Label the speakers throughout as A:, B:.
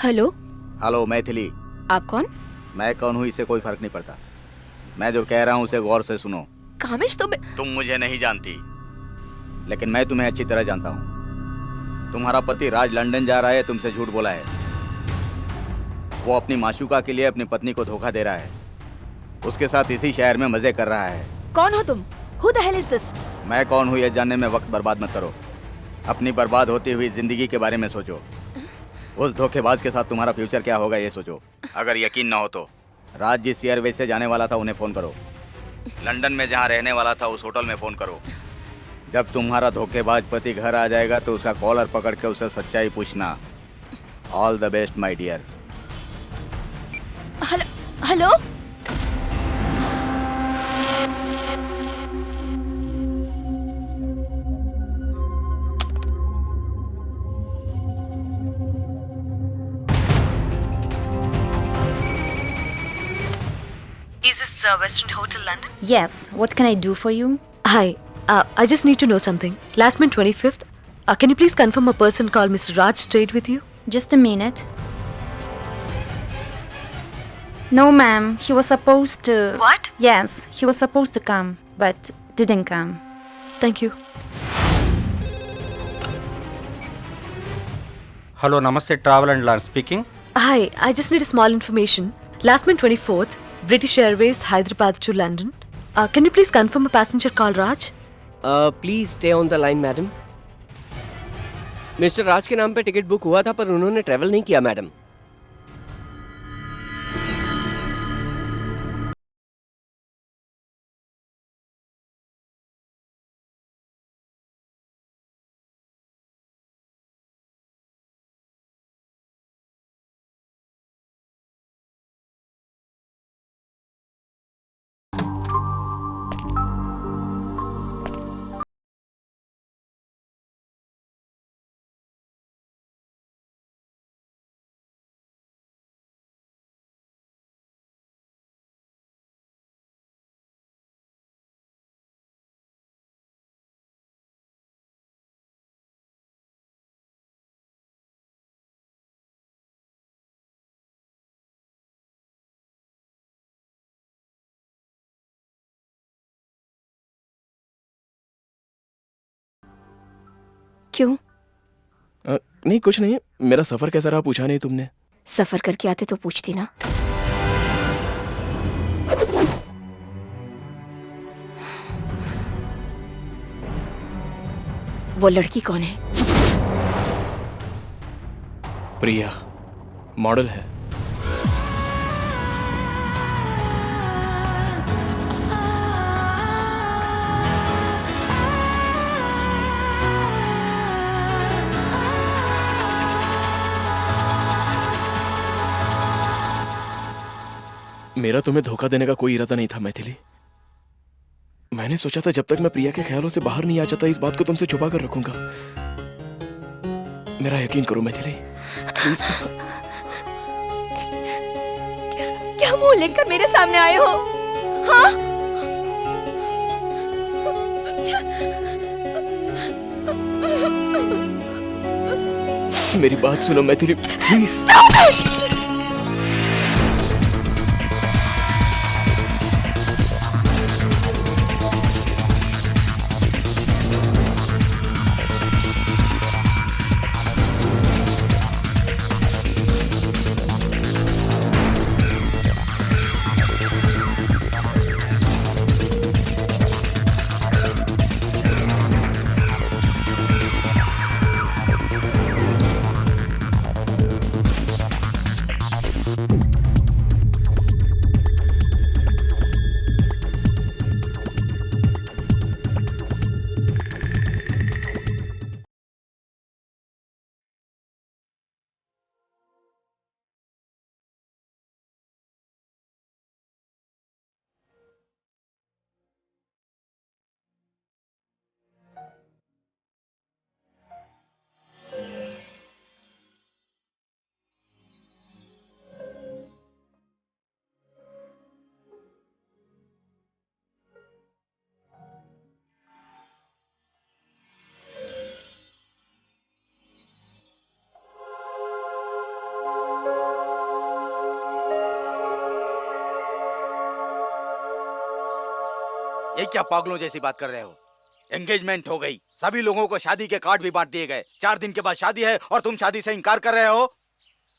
A: Hello.
B: Hello Maithili.
A: आप कौन?
B: मैं कौन हूँ इससे कोई फर्क नहीं पड़ता। मैं जो कह रहा हूँ उसे गौर से सुनो।
A: कामिश
B: तुम मुझे नहीं जानती, लेकिन मैं तुम्हें अच्छी तरह जानता हूँ। तुम्हारा पति राज लंदन जा रहा है, तुमसे झूठ बोला है। वो अपनी माशूका के लिए अपनी पत्नी को धोखा दे रहा है। उसके साथ इसी शहर में मजे कर रहा है।
A: कौन हो तुम? Who the hell is this?
B: मैं कौन हूँ यह जानने में वक्त बर्बाद मत करो। अपनी बर्बाद होती हुई जिंदगी के बारे में सोचो। उस धोखेबाज के साथ तुम्हारा फ्यूचर क्या होगा ये सोचो। अगर यकीन ना हो तो राज जिस एयरवेज से जाने वाला था उन्हें फ़ोन करो। लंदन में जहाँ रहने वाला था उस होटल में फ़ोन करो। जब तुम्हारा धोखेबाज पति घर आ जाएगा तो उसका कॉलर पकड़ के उससे सच्चाई पूछना। All the best my dear.
A: Hello.
C: Is this Western Hotel London?
D: Yes, what can I do for you?
A: Hi. I just need to know something. Last month 25th. Can you please confirm a person called Mr. Raj stayed with you?
D: Just a minute. No, ma'am. He was supposed to...
C: What?
D: Yes, he was supposed to come, but didn't come.
A: Thank you.
E: Hello, Namaste Travel and Land speaking.
A: Hi. I just need a small information. Last month 24th, British Airways, Hyderabad to London. Can you please confirm a passenger called Raj?
F: Please stay on the line madam. Mister Raj के नाम पे ticket book हुआ था पर उन्होंने travel नहीं किया madam.
A: क्यों?
G: नहीं कुछ नहीं। मेरा सफर कैसा रहा पूछा नहीं तुमने।
A: सफर करके आते तो पूछती ना। वो लड़की कौन है?
G: प्रिया, मॉडल है। मेरा तुम्हें धोखा देने का कोई इरादा नहीं था मैथिली। मैंने सोचा था जब तक मैं प्रिया के ख्यालों से बाहर नहीं आ जाता इस बात को तुमसे छुपा कर रखूंगा। मेरा यकीन करो मैथिली, प्लीज।
A: क्या मुंह लेकर मेरे सामने आए हो? हाँ?
G: मेरी बात सुनो मैथिली, प्लीज।
B: ये क्या पागलों जैसी बात कर रहे हो? एंगेजमेंट हो गई, सभी लोगों को शादी के कार्ड भी बांट दिए गए, 4 दिन के बाद शादी है और तुम शादी से इनकार कर रहे हो?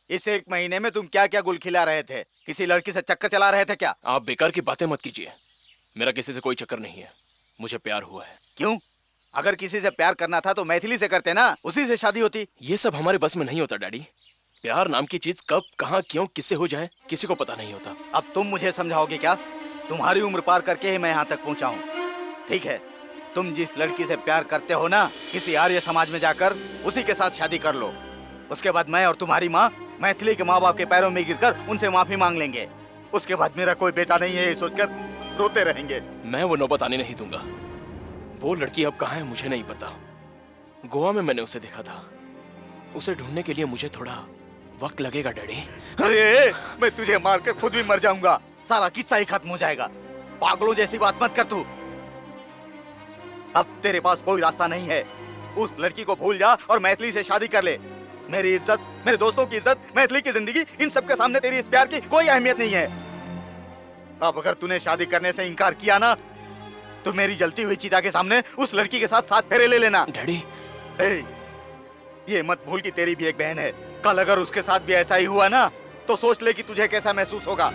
B: इस 1 महीने में तुम क्या क्या गुल खिला रहे थे? किसी लड़की से चक्कर चला रहे थे क्या?
G: आप बेकार की बातें मत कीजिए। मेरा किसी से कोई चक्कर नहीं है, मुझे प्यार हुआ है।
B: क्यों? अगर किसी से प्यार करना था तो मैथिली से करते ना, उसी से शादी होती।
G: ये सब हमारे बस में नहीं होता डैडी। प्यार नाम की चीज कब, कहाँ, क्यों, किससे हो जाए किसी को पता नहीं होता।
B: अब तुम मुझे समझाओगे क्या? तुम्हारी उम्र पार करके ही मैं यहाँ तक पहुँचा हूँ। ठीक है, तुम जिस लड़की से प्यार करते हो ना, किसी आर्य समाज में जाकर उसी के साथ शादी कर लो। उसके बाद मैं और तुम्हारी माँ मैथिली के माँ बाप के पैरों में गिरकर उनसे माफी मांग लेंगे। उसके बाद मेरा कोई बेटा नहीं है ये सोचकर रोते रहेंगे।
G: मैं वो नौबत आने नहीं दूंगा। वो लड़की अब कहाँ है मुझे नहीं पता। गोवा में मैंने उसे देखा था। उसे ढूंढने के लिए मुझे थोड़ा वक्त लगेगा डैडी।
B: अरे मैं तुझे मारकर खुद भी मर जाऊंगा, सारा किस्सा ही खत्म हो जाएगा। पागलों जैसी बात मत कर तू। अब तेरे पास कोई रास्ता नहीं है। उस लड़की को भूल जा और मैथिली से शादी कर ले। मेरी इज्जत, मेरे दोस्तों की इज्जत, मैथिली की जिंदगी, इन सब के सामने तेरी इस प्यार की कोई अहमियत नहीं है। अब अगर तूने शादी करने से इनकार किया ना, तो मेरी जलती हुई चिता के सामने उस लड़की के साथ 7 फेरे ले लेना।
G: डैडी
B: ये मत भूल कि तेरी भी एक बहन है। कल अगर उसके साथ भी ऐसा ही हुआ ना, तो सोच ले कि तुझे कैसा महसूस होगा।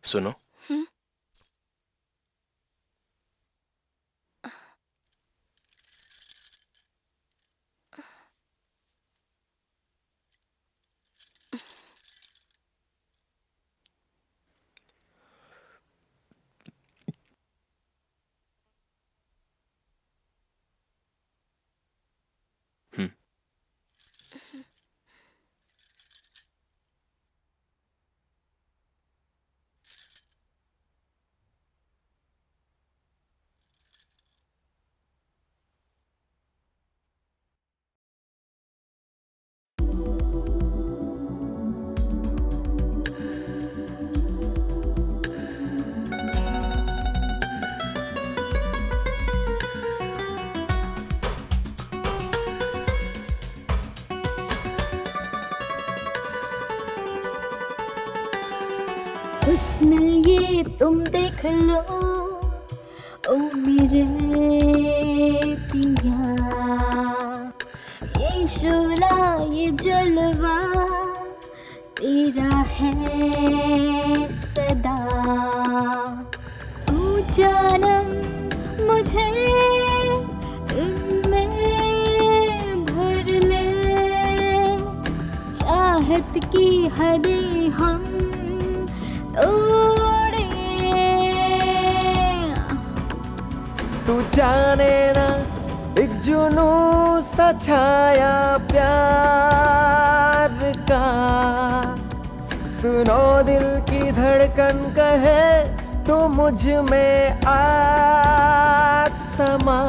G: सुनो,
C: हुस्न ये तुम देख लो ओ मेरे पिया, ये शोला ये जलवा तेरा है सदा। तू जानम मुझे इनमें भर ले, चाहत की हदें हम तोड़े।
H: तू जाने ना एक जुनून सा छाया प्यार का, सुनो दिल की धड़कन कहे तू मुझ में आ समा।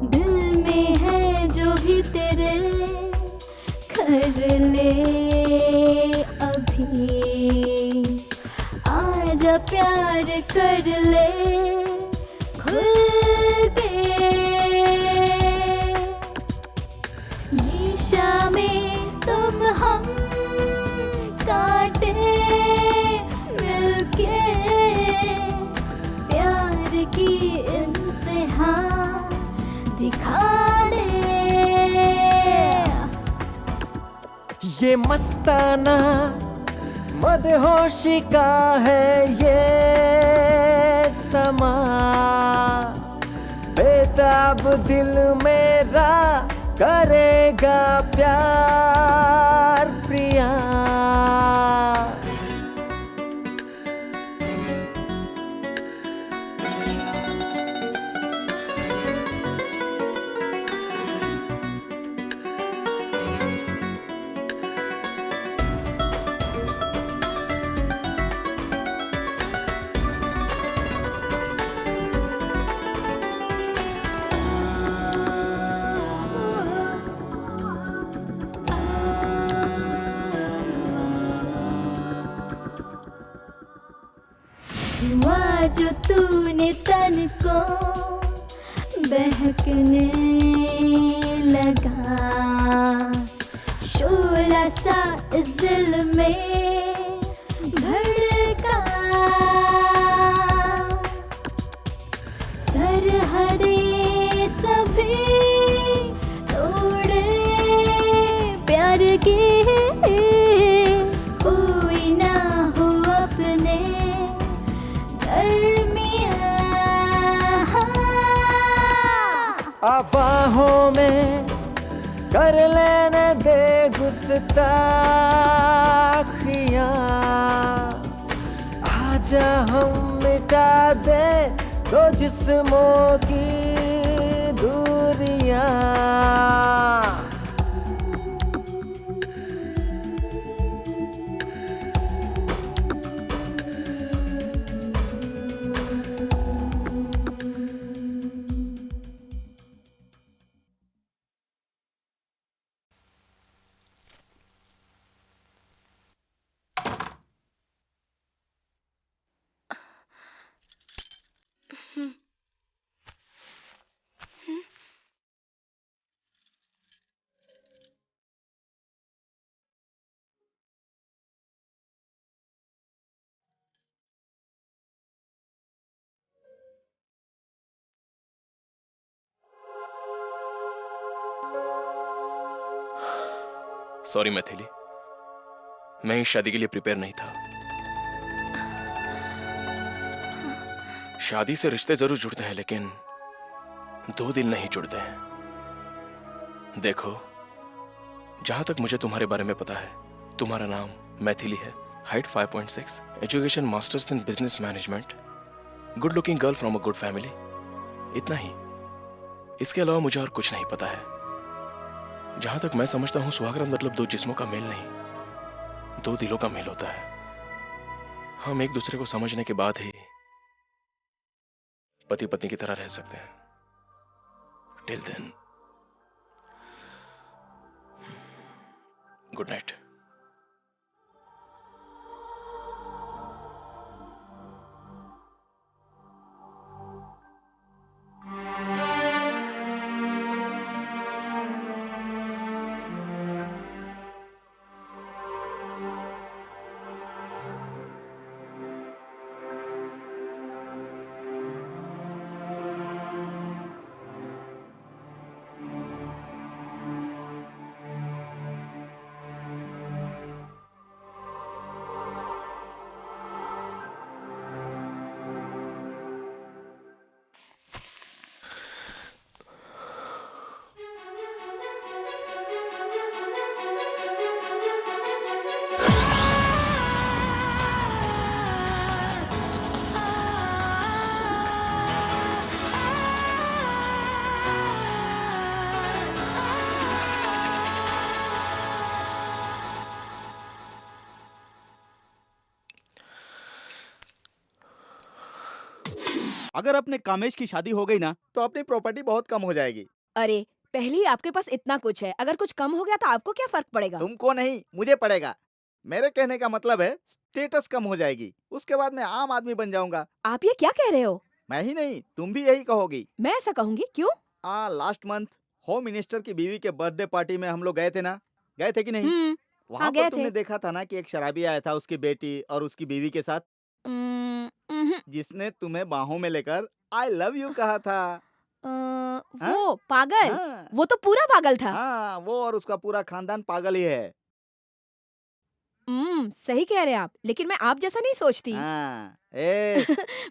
C: दिल में है जो भी तेरे कर ले अभी, आजा प्यार कर ले खुल के। ये शामें तुम हम काटे मिलके, प्यार की इंतहा दिखा दे।
H: ये मस्ताना मदहोशी का है ये समा, बेताब दिल मेरा करेगा प्यार प्रिया।
C: जुआ जो तूने तन को बहकने लगा, शोला सा इस दिल में भड़का। सरहदें सभी तोड़े प्यार की, कोई ना हो अपने
H: बाहों में कर लेने दे गुस्ताखियां, आजा हम मिटा दे दो जिस्मों की दूरियां।
G: सॉरी मैथिली, मैं इस शादी के लिए प्रिपेयर नहीं था। शादी से रिश्ते जरूर जुड़ते हैं लेकिन दो दिल नहीं जुड़ते हैं। देखो, जहां तक मुझे तुम्हारे बारे में पता है, तुम्हारा नाम मैथिली है, height 5.6, education masters in business management, good looking girl from a good family, इतना ही। इसके अलावा मुझे और कुछ नहीं पता है। जहां तक मैं समझता हूं, सुहागरात मतलब दो जिस्मों का मेल नहीं, दो दिलों का मेल होता है। हम एक दूसरे को समझने के बाद ही पति पत्नी की तरह रह सकते हैं। Till then, good night.
B: अगर अपने कामेश की शादी हो गई ना तो अपनी प्रॉपर्टी बहुत कम हो जाएगी।
I: अरे पहले आपके पास इतना कुछ है, अगर कुछ कम हो गया तो आपको क्या फर्क पड़ेगा?
B: तुमको नहीं, मुझे पड़ेगा। मेरे कहने का मतलब है स्टेटस कम हो जाएगी, उसके बाद मैं आम आदमी बन जाऊंगा।
I: आप ये क्या कह रहे हो?
B: मैं ही नहीं, तुम भी यही कहोगी।
I: मैं ऐसा कहूंगी? क्यों?
B: लास्ट मंथ होम मिनिस्टर की बीवी के बर्थडे पार्टी में हम लोग गए थे ना, गए थे कि नहीं? वहाँ
I: गए
B: पर तुमने
I: थे।
B: देखा था ना कि एक शराबी आया था उसकी बेटी और उसकी बीवी के साथ, जिसने तुम्हें बाहों में लेकर आई लव यू कहा था।
I: वो पागल,
B: हाँ,
I: वो तो पूरा पागल था।
B: हाँ, वो और उसका पूरा खानदान पागल ही है।
I: सही कह रहे हैं आप, लेकिन मैं आप जैसा नहीं सोचती।
B: हाँ, ए,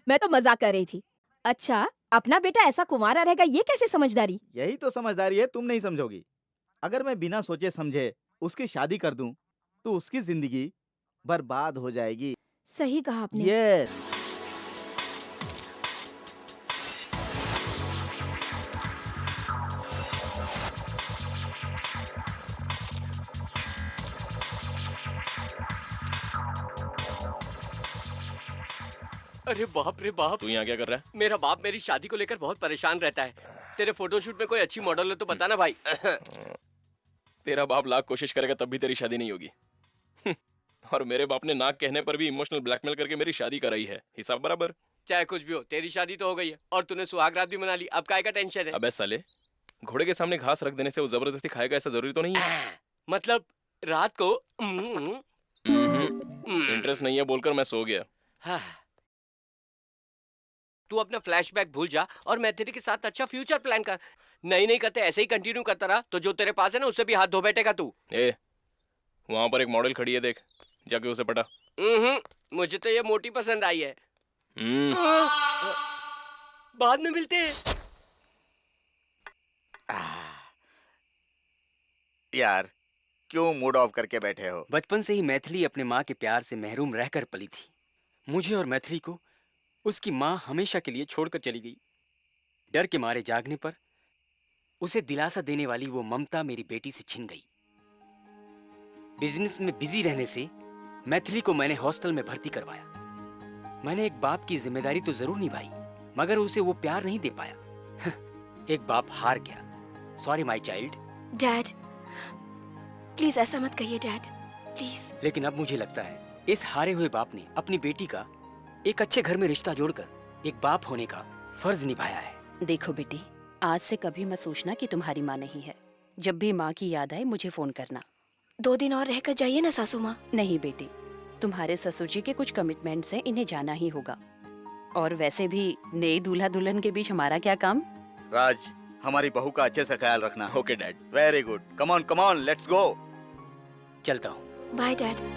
I: मैं तो मजाक कर रही थी। अच्छा, अपना बेटा ऐसा कुंवारा रहेगा, ये कैसे समझदारी?
B: यही तो समझदारी है, तुम नहीं समझोगी। अगर मैं बिना सोचे समझे उसकी शादी कर दूं, तो उसकी जिंदगी बर्बाद हो जाएगी।
I: सही कहा आपने।
B: यस।
F: अरे बाप रे बाप,
G: तू यहाँ क्या कर रहा है?
F: मेरा बाप मेरी शादी को लेकर बहुत परेशान रहता है। तेरे फोटोशूट में कोई अच्छी मॉडल हो तो बताना भाई।
G: तेरा बाप लाख कोशिश करेगा तब भी तेरी शादी नहीं होगी। और मेरे बाप ने नाक कहने पर भी इमोशनल ब्लैकमेल करके मेरी शादी कराई है। हिसाब बराबर।
F: चाहे कुछ भी हो, तेरी शादी तो हो गई है और तूने सुहाग रात भी मना ली। अब काय का टेंशन है?
G: अबे साले, घोड़े के सामने घास रख देने से वो जबरदस्ती खाएगा ऐसा जरूरी तो नहीं है।
F: मतलब रात को
G: इंटरेस्ट नहीं है बोलकर मैं सो गया।
F: हाँ। तू अपना फ्लैशबैक भूल जा और मैं तेरे के साथ अच्छा फ्यूचर प्लान कर। नहीं करते ऐसे ही कंटिन्यू करता रहा तो जो तेरे पास है ना उससे भी हाथ धो बैठेगा तू।
G: ए, वहां पर एक मॉडल खड़ी है, देख जाके उसे पटा।
F: मुझे तो ये मोटी पसंद आई है। बाद में मिलते हैं।
B: यार, क्यों मूड ऑफ करके बैठे हो?
J: बचपन से ही मैथिली अपने माँ के प्यार से महरूम रहकर पली थी। मुझे और मैथिली को उसकी माँ हमेशा के लिए छोड़कर चली गई। डर के मारे जागने पर उसे दिलासा देने वाली वो ममता मेरी बेटी से छिन गई। बिजनेस में बिजी रहने से मैथिली को मैंने हॉस्टल में भर्ती करवाया। मैंने एक बाप की जिम्मेदारी तो जरूर निभाई, मगर उसे वो प्यार नहीं दे पाया। एक बाप हार गया। Sorry my child.
I: Dad, please ऐसा मत कहिए डैड, प्लीज।
J: लेकिन अब मुझे लगता है इस हारे हुए बाप ने अपनी बेटी का एक अच्छे घर में रिश्ता जोड़कर एक बाप होने का फर्ज निभाया है।
K: देखो बेटी, आज से कभी मत सोचना कि तुम्हारी माँ नहीं है। जब भी माँ की याद आए मुझे फोन करना।
I: 2 दिन और रहकर जाइए ना सासू माँ।
K: नहीं बेटी, तुम्हारे ससुर जी के कुछ कमिटमेंट्स हैं, इन्हें जाना ही होगा। और वैसे भी नए दूल्हा दुल्हन के बीच हमारा क्या काम।
B: राज, हमारी बहू का अच्छे से ख्याल रखना।
G: Okay dad.
B: Very good. Come on, let's go.
J: चलता हूँ।
I: Bye dad.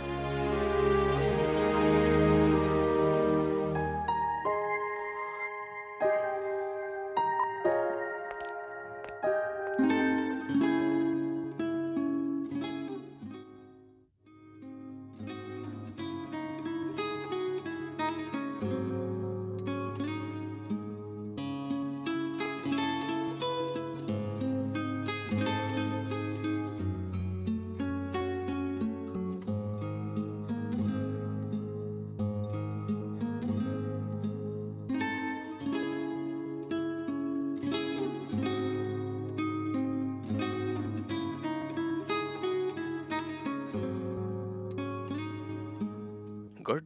G: गुड,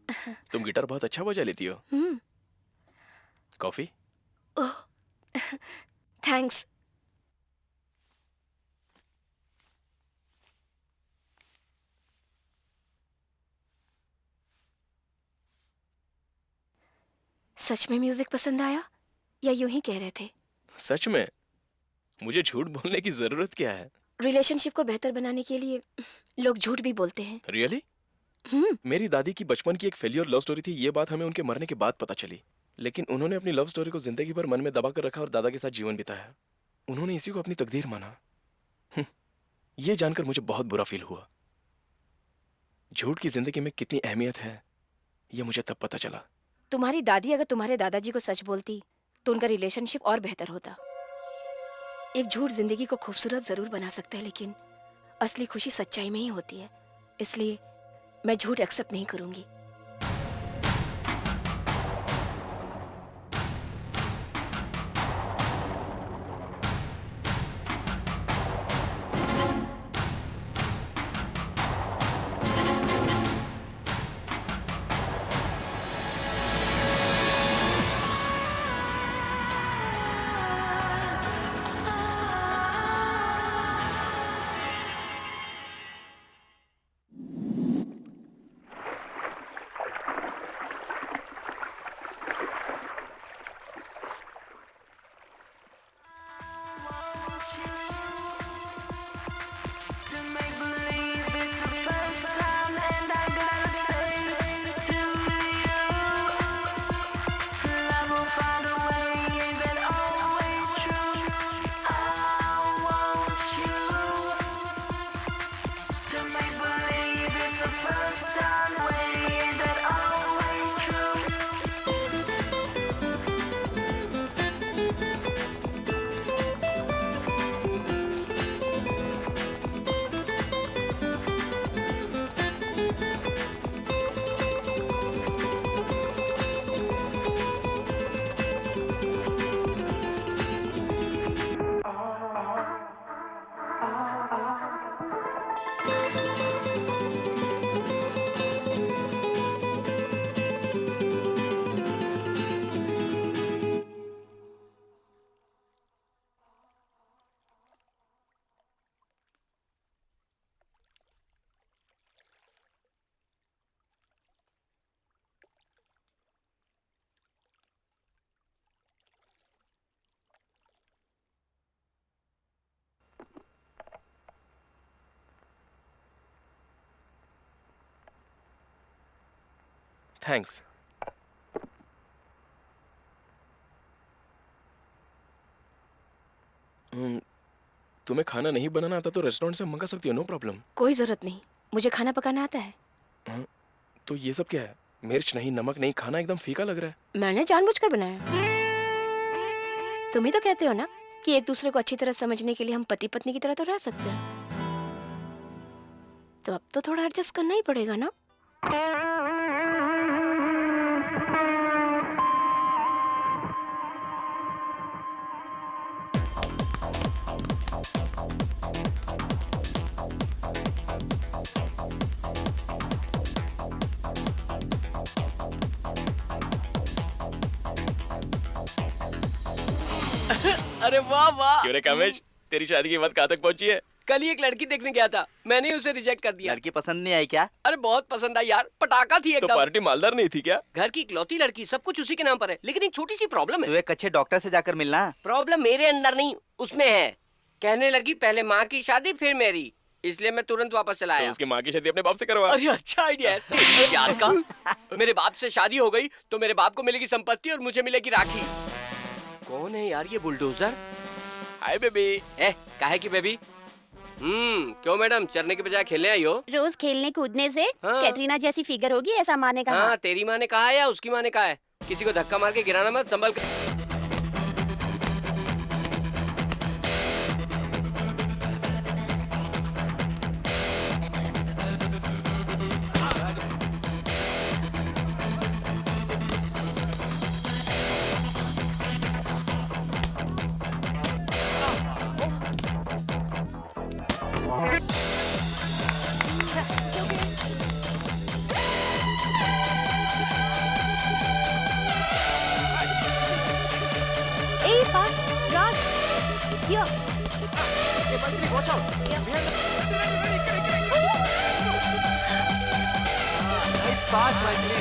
G: तुम गिटार बहुत अच्छा बजा लेती हो। कॉफी?
I: ओह, थैंक्स। सच में म्यूजिक पसंद आया या यूं ही कह रहे थे?
G: सच में? मुझे झूठ बोलने की जरूरत क्या है?
I: रिलेशनशिप को बेहतर बनाने के लिए लोग झूठ भी बोलते हैं।
G: रियली? मेरी दादी की बचपन की एक फेलियर लव स्टोरी थी। ये बात हमें उनके मरने के बाद पता चली, लेकिन उन्होंने अपनी लव स्टोरी को जिंदगी भर मन में दबा कर रखा और दादा के साथ जीवन बिताया। उन्होंने इसी को अपनी तकदीर माना। यह जानकर मुझे बहुत बुरा फील हुआ। झूठ की जिंदगी में कितनी अहमियत है यह मुझे तब पता चला।
I: तुम्हारी दादी अगर तुम्हारे दादाजी को सच बोलती तो उनका रिलेशनशिप और बेहतर होता। एक झूठ जिंदगी को खूबसूरत जरूर बना सकता है, लेकिन असली खुशी सच्चाई में ही होती है। इसलिए मैं झूठ एक्सेप्ट नहीं करूंगी।
G: थैंक्स। तुम्हें खाना नहीं बनाना आता तो रेस्टोरेंट से मंगा सकती हो, नो प्रॉब्लम।
I: कोई जरूरत नहीं, मुझे खाना पकाना आता है।
G: तो ये सब क्या है? मिर्च नहीं, नमक नहीं, खाना एकदम फीका लग रहा है।
I: मैंने जानबूझकर बनाया। तुम ही तो कहते हो ना कि एक दूसरे को अच्छी तरह समझने के लिए हम पति पत्नी की तरह तो रह सकते हैं। तो अब तो थोड़ा एडजस्ट करना ही पड़ेगा ना।
F: अरे वाह वाह।
G: क्यों रे कामेश, तेरी शादी की बात कहाँ तक पहुंची है?
F: कल ही एक लड़की देखने गया था, मैंने उसे रिजेक्ट कर दिया।
B: लड़की पसंद नहीं आई क्या?
F: अरे बहुत पसंद आई यार, पटाखा थी
G: तो
F: एकदम।
G: पार्टी मालदार नहीं थी क्या?
F: घर की इकलौती लड़की, सब कुछ उसी के नाम पर है, लेकिन एक छोटी सी प्रॉब्लम
B: तू
F: है।
B: एक अच्छे डॉक्टर से जाकर मिलना।
F: प्रॉब्लम मेरे अंदर नहीं, उसमें है। कहने लगी पहले माँ की शादी फिर मेरी, इसलिए मैं तुरंत वापस चला
G: तो
F: आया।
G: उसकी माँ की शादी अपने बाप से करवा।
F: अरे अच्छा आइडिया है तेरी याद का। मेरे बाप से शादी हो गई तो मेरे बाप को मिलेगी संपत्ति और मुझे मिलेगी राखी। कौन है यार ये बुलडोजर?
G: Hi baby.
F: काहे की बेबी? क्यों मैडम, चरने के बजाय खेलने आई हो?
K: रोज खेलने कूदने से
F: हाँ।
K: कैटरीना जैसी फिगर होगी, ऐसा माँ ने कहा।
F: हाँ, तेरी माँ ने कहा है या उसकी माँ ने कहा है? किसी को धक्का मार के गिराना मत, संभल कर।
K: Hey, Park, Raj, here.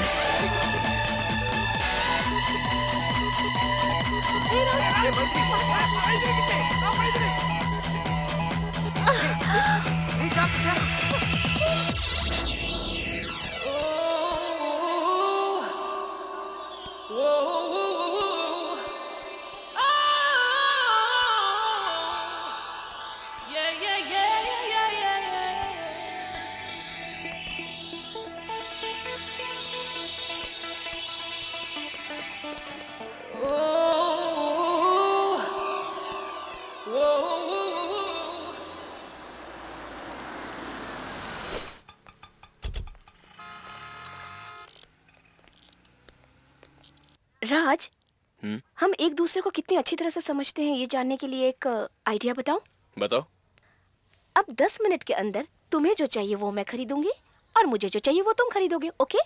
I: राज, हम एक दूसरे को कितनी अच्छी तरह से समझते हैं ये जानने के लिए एक आइडिया बताऊं?
G: बताओ।
I: अब 10 मिनट के अंदर तुम्हें जो चाहिए वो मैं खरीदूंगी और मुझे जो चाहिए वो तुम खरीदोगे, okay?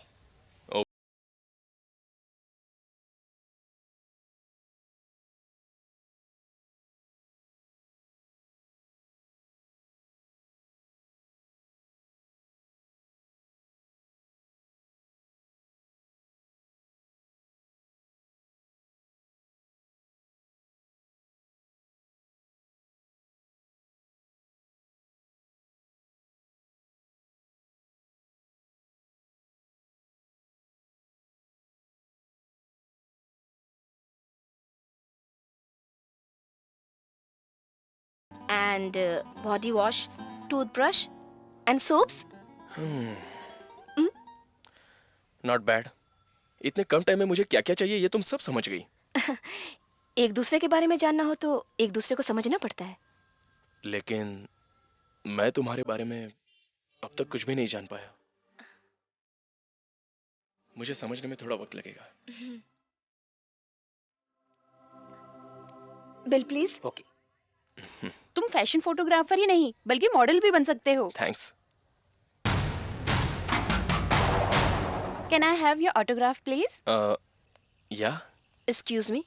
I: And body wash, toothbrush and soaps.
G: Not bad. इतने कम टाइम में मुझे क्या क्या चाहिए ये तुम सब समझ गई।
I: एक दूसरे के बारे में जानना हो तो एक दूसरे को समझना पड़ता है।
G: लेकिन मैं तुम्हारे बारे में अब तक कुछ भी नहीं जान पाया। मुझे समझने में थोड़ा वक्त लगेगा।
I: Bill please.
G: ओके।
K: तुम फैशन फोटोग्राफर ही नहीं बल्कि मॉडल भी बन सकते हो।
G: Thanks.
K: Can I have your autograph please?
G: Yeah.
I: Excuse me,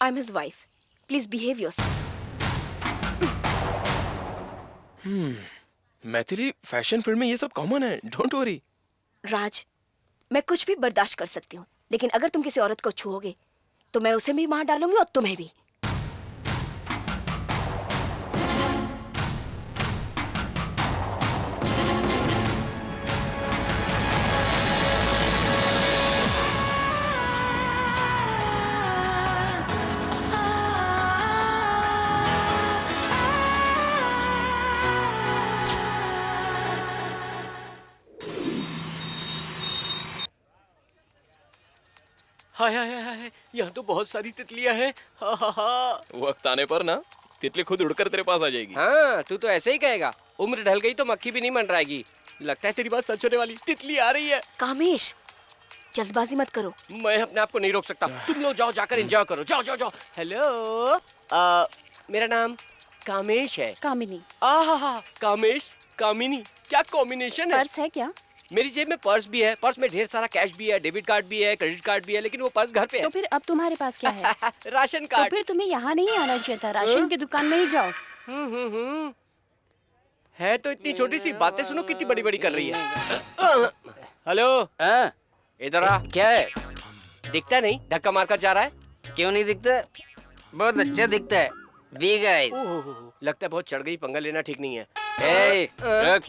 I: I am his wife, please behave yourself.
G: Maithili, fashion field में ये सब कॉमन है, डोंट वरी।
I: राज, मैं कुछ भी बर्दाश्त कर सकती हूँ, लेकिन अगर तुम किसी औरत को छुओगे तो मैं उसे भी मार डालूंगी और तुम्हें भी।
F: हाय हाय हाय हाय, यहाँ तो बहुत सारी तितलियां हैं। हा हा हा।
G: वक्त आने पर ना तितली खुद उड़कर तेरे पास आ जाएगी।
F: हाँ, तू तो ऐसे ही कहेगा। उम्र ढल गई तो मक्खी भी नहीं मंडराएगी। लगता है तेरी बात सच होने वाली। तितली आ रही है।
I: कामेश, जल्दबाजी मत करो।
F: मैं अपने आप को नहीं रोक सकता। तुम लोग जाओ, जाकर एंजॉय करो। जाओ जाओ जाओ। हेलो, मेरा नाम कामेश है।
K: कामिनी।
F: आहा, कामेश कामिनी, क्या कॉम्बिनेशन है।
K: पर्स है क्या?
F: मेरी जेब में पर्स भी है। पर्स में ढेर सारा कैश भी है, डेबिट कार्ड भी है, क्रेडिट कार्ड भी है, लेकिन वो पर्स घर पे है।
K: तो फिर अब तुम्हारे पास क्या है?
F: राशन
K: तो
F: कार्ड।
K: फिर तुम्हें यहाँ नहीं आना चाहिए था, राशन की दुकान में ही जाओ।
F: है तो इतनी छोटी सी, बातें सुनो कितनी बड़ी बड़ी कर रही है। हेलो, इधर आ।
J: क्या है?
F: दिखता नहीं, धक्का मारकर जा रहा है।
J: क्यों नहीं दिखता? बहुत अच्छा दिखता है। Big eyes।
F: लगता है बहुत चढ़ गई, पंगा लेना ठीक नहीं है।
J: ए, रुक।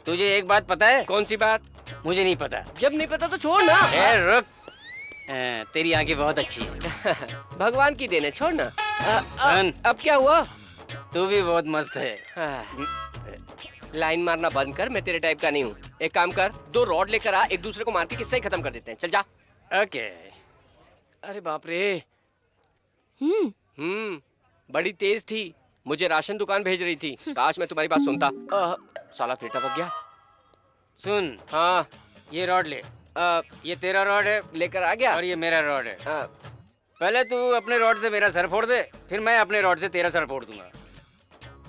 J: तुझे एक बात पता है?
F: कौन सी बात?
J: मुझे नहीं पता।
F: जब नहीं पता तो छोड़ ना।
J: ए, रुक। तेरी आंखें बहुत अच्छी है।
F: भगवान की देन है, छोड़ ना।
J: सन,
F: अब क्या हुआ?
J: तू भी बहुत मस्त है।
F: लाइन मारना बंद कर, मैं तेरे टाइप का नहीं हूँ। एक काम कर, 2 रॉड लेकर आ, एक दूसरे को मार के किस्सा ही खत्म कर देते हैं। चल जा।
J: ओके।
F: अरे बाप रे। बड़ी तेज थी, मुझे राशन दुकान भेज रही थी। काश मैं तुम्हारी बात सुनता। साला फिर टपक गया।
J: सुन,
F: हाँ,
J: ये रॉड ले। ये तेरा रॉड है,
F: लेकर आ गया।
J: और ये मेरा रॉड है। पहले तू अपने रॉड से मेरा सर फोड़ दे, फिर मैं अपने रॉड से तेरा सर फोड़ दूंगा।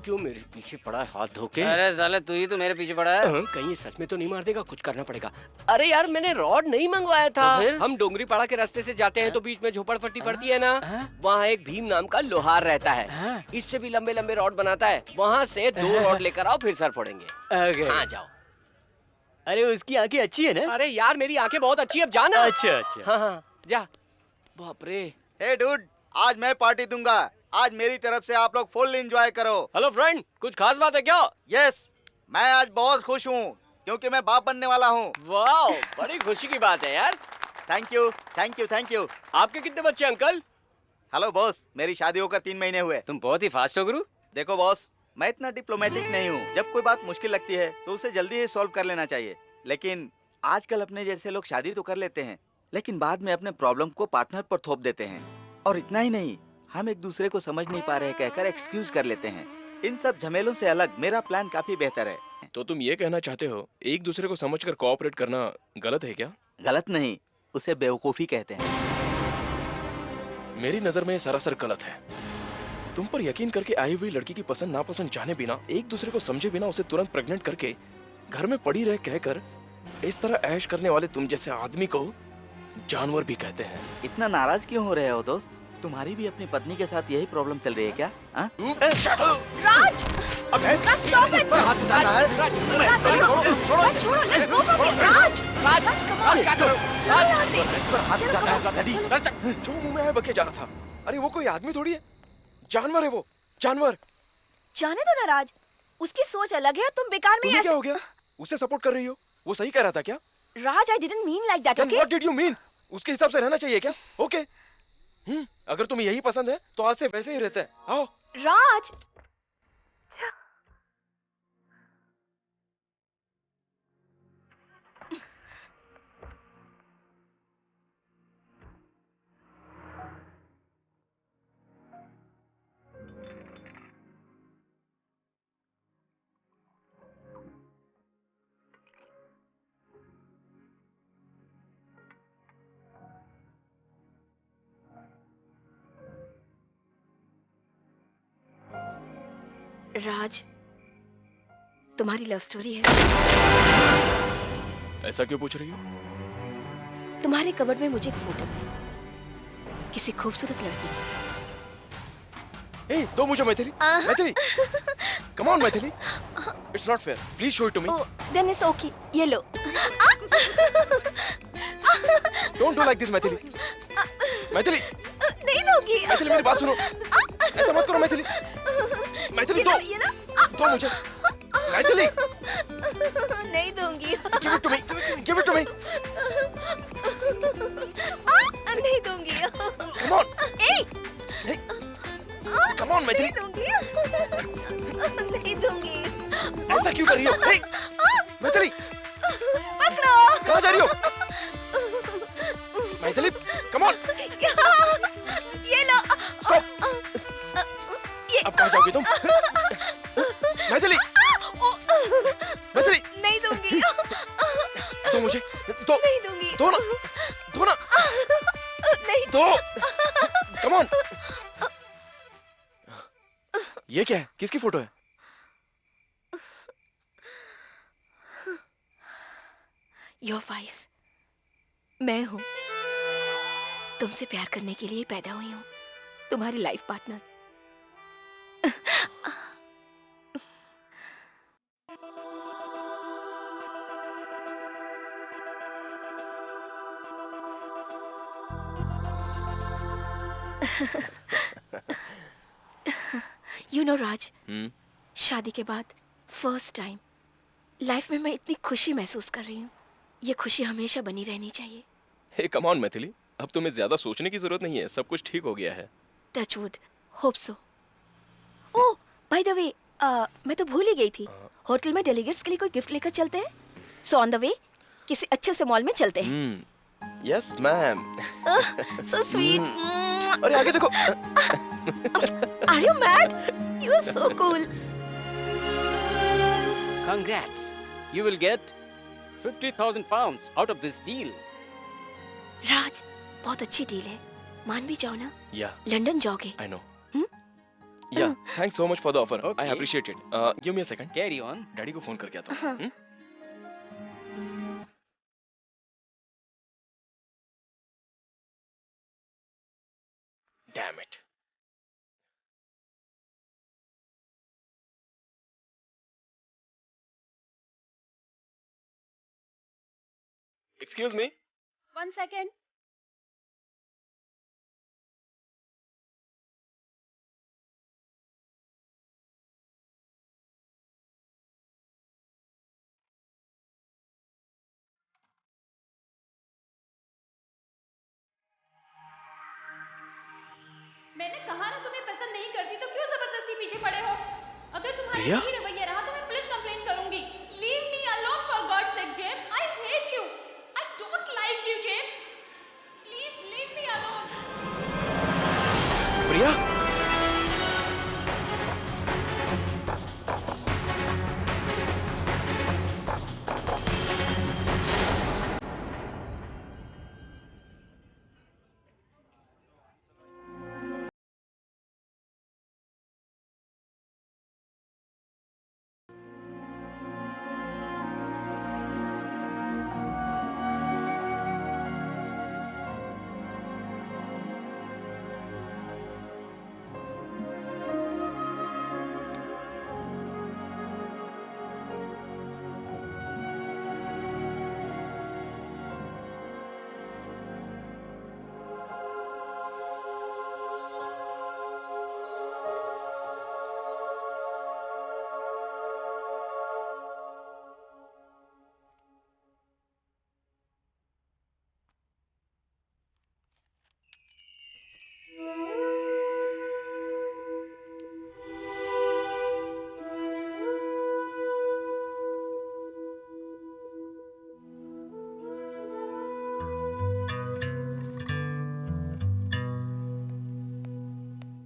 F: क्यों मेरे पीछे पड़ा है हाथ धोके?
J: अरे साले, तू ही तो मेरे पीछे पड़ा है।
F: कहीं ये सच में तो नहीं मार देगा? कुछ करना पड़ेगा। अरे यार, मैंने रॉड नहीं मंगवाया था।
J: तो फिर?
F: हम डोंगरी पाड़ा के रास्ते से जाते हैं तो बीच में झोपड़पट्टी पड़ती है ना, वहाँ एक भीम नाम का लोहार रहता है। इससे भी लंबे लंबे रॉड बनाता है। वहाँ से 2 रॉड लेकर आओ, फिर सर फोड़ेंगे। हाँ, जाओ।
J: अरे उसकी आंखें अच्छी है ना?
F: अरे यार, मेरी आंखें बहुत अच्छी है, अब जाना।
J: अच्छा।
F: हाँ, जा। बाप रे।
B: हे डूड, आज मैं पार्टी दूंगा। आज मेरी तरफ से आप लोग फुल एंजॉय करो।
F: हेलो फ्रेंड, कुछ खास बात है क्या?
B: यस, मैं आज बहुत खुश हूँ क्योंकि मैं बाप बनने वाला हूँ।
F: वाह, बड़ी खुशी की बात है यार।
B: Thank you thank you thank you.
F: आपके कितने बच्चे अंकल?
B: हेलो बॉस, मेरी शादी होकर 3 महीने हुए।
J: तुम बहुत ही फास्ट हो गुरु।
B: देखो बॉस, मैं इतना डिप्लोमेटिक नहीं हूँ। जब कोई बात मुश्किल लगती है तो उसे जल्दी ही सॉल्व कर लेना चाहिए। लेकिन आजकल अपने जैसे लोग शादी तो कर लेते हैं, लेकिन बाद में अपने प्रॉब्लम को पार्टनर पर थोप देते हैं। और इतना ही नहीं, हम एक दूसरे को समझ नहीं पा रहे कहकर एक्सक्यूज कर लेते हैं। इन सब झमेलों से अलग मेरा प्लान काफी बेहतर है।
G: तो तुम ये कहना चाहते हो एक दूसरे को समझकर कोऑपरेट करना गलत है क्या?
B: गलत नहीं, उसे बेवकूफी कहते हैं।
G: मेरी नजर में सरासर गलत है। तुम पर यकीन करके आई हुई लड़की की पसंद नापसंद जाने बिना, एक दूसरे को समझे बिना उसे तुरंत प्रेग्नेंट करके घर में पड़ी रह कहकर इस तरह ऐश करने वाले तुम जैसे आदमी को जानवर भी कहते हैं।
B: इतना नाराज क्यों हो रहे हो दोस्त? तुम्हारी भी अपनी पत्नी के साथ यही प्रॉब्लम चल रही है क्या?
I: राज!
B: अबे,
I: stop it!
B: हाथ उठाता है।
I: छोड़ो, let's go from here, Raj! Raj, come on!
F: क्या करो?
I: चलो यहाँ से।
B: हाथ उठाता है डैडी।
G: जो मुंह में आया बके जा रहा था। अरे वो कोई आदमी थोड़ी है, जानवर है वो, जानवर।
I: जाने दो ना राज, उसकी सोच अलग है, तुम बेकार में
G: तुम्हें क्या हो गया? उसे सपोर्ट कर रही हो? वो सही कह रहा था क्या?
I: राज, I didn't mean like that, okay?
G: What did you mean? उसके हिसाब से रहना चाहिए क्या? ओके। अगर तुम्हें यही पसंद है तो आज से वैसे ही रहते हैं। आओ।
I: राज! राज, तुम्हारी लव स्टोरी है।
G: ऐसा क्यों पूछ रही हो?
I: तुम्हारे कबर्ड में मुझे एक फोटो मिली, किसी खूबसूरत लड़की की।
G: ए, दो मुझे Maithili. Maithili, come on Maithili. It's not fair. Please show it to me.
I: Oh, then it's okay. ये लो।
G: Don't do like this Maithili. Maithili,
I: नहीं दोगी।
G: मैथिली मेरी बात सुनो। ऐसा मत करो मैथिली। मैथिली दो। दो मुझे। मैथिली।
I: नहीं दूंगी।
G: Give it to me. Give it to me.
I: नहीं दूंगी।
G: Come on. Hey. Come on Maithili.
I: नहीं दूंगी।
G: ऐसा क्यों कर रही हो? Hey. मैथिली।
I: पकड़ो।
G: कहाँ जा रही हो? Maithili, come on. जाओगी तुम? मैथिली, मैथिली,
I: नहीं दूंगी।
G: दो मुझे, दो,
I: नहीं दूंगी।
G: दो ना, दो ना,
I: नहीं।
G: दो, कम ऑन। ये क्या है? किसकी फोटो है?
I: योर वाइफ मैं हूँ। तुमसे प्यार करने के लिए पैदा हुई हूँ, तुम्हारी लाइफ पार्टनर। यू नो राज, शादी के बाद फर्स्ट टाइम लाइफ में मैं इतनी खुशी महसूस कर रही हूँ। ये खुशी हमेशा बनी रहनी चाहिए।
G: हे कम ऑन मैथिली, अब तुम्हें ज्यादा सोचने की जरूरत नहीं है, सब कुछ ठीक हो गया है।
I: Touch wood, hope so. Oh by the way, मैं तो भूल ही गई थी, होटल में डेलीगेट्स के लिए कोई गिफ्ट लेकर चलते हैं। सो ऑन द वे किसी अच्छे से मॉल में चलते हैं।
G: Yes ma'am.
I: So sweet.
G: अरे आगे देखो।
I: Are you mad? You are so cool.
J: Congrats. You will get 50,000 pounds out of this deal.
I: राज, बहुत अच्छी डील है, मान भी जाओ ना।
G: Yeah.
I: लंदन जाओगे?
G: I know. Yeah, thanks so much for the offer. I appreciate it. Give me a second.
J: Carry on.
G: Daddy को phone करके आता हूँ। Damn it. Excuse me.
I: 1 second.
L: मैंने कहा ना तुम्हें पसंद नहीं करती तो क्यों जबरदस्ती पीछे पड़े हो? अगर तुम्हारा
G: प्रिया?
L: यही रवैया रहा तो मैं पुलिस कंप्लेंट करूंगी। Leave me alone for God's sake James, I hate you, I don't like you James, please leave me alone.
G: Priya?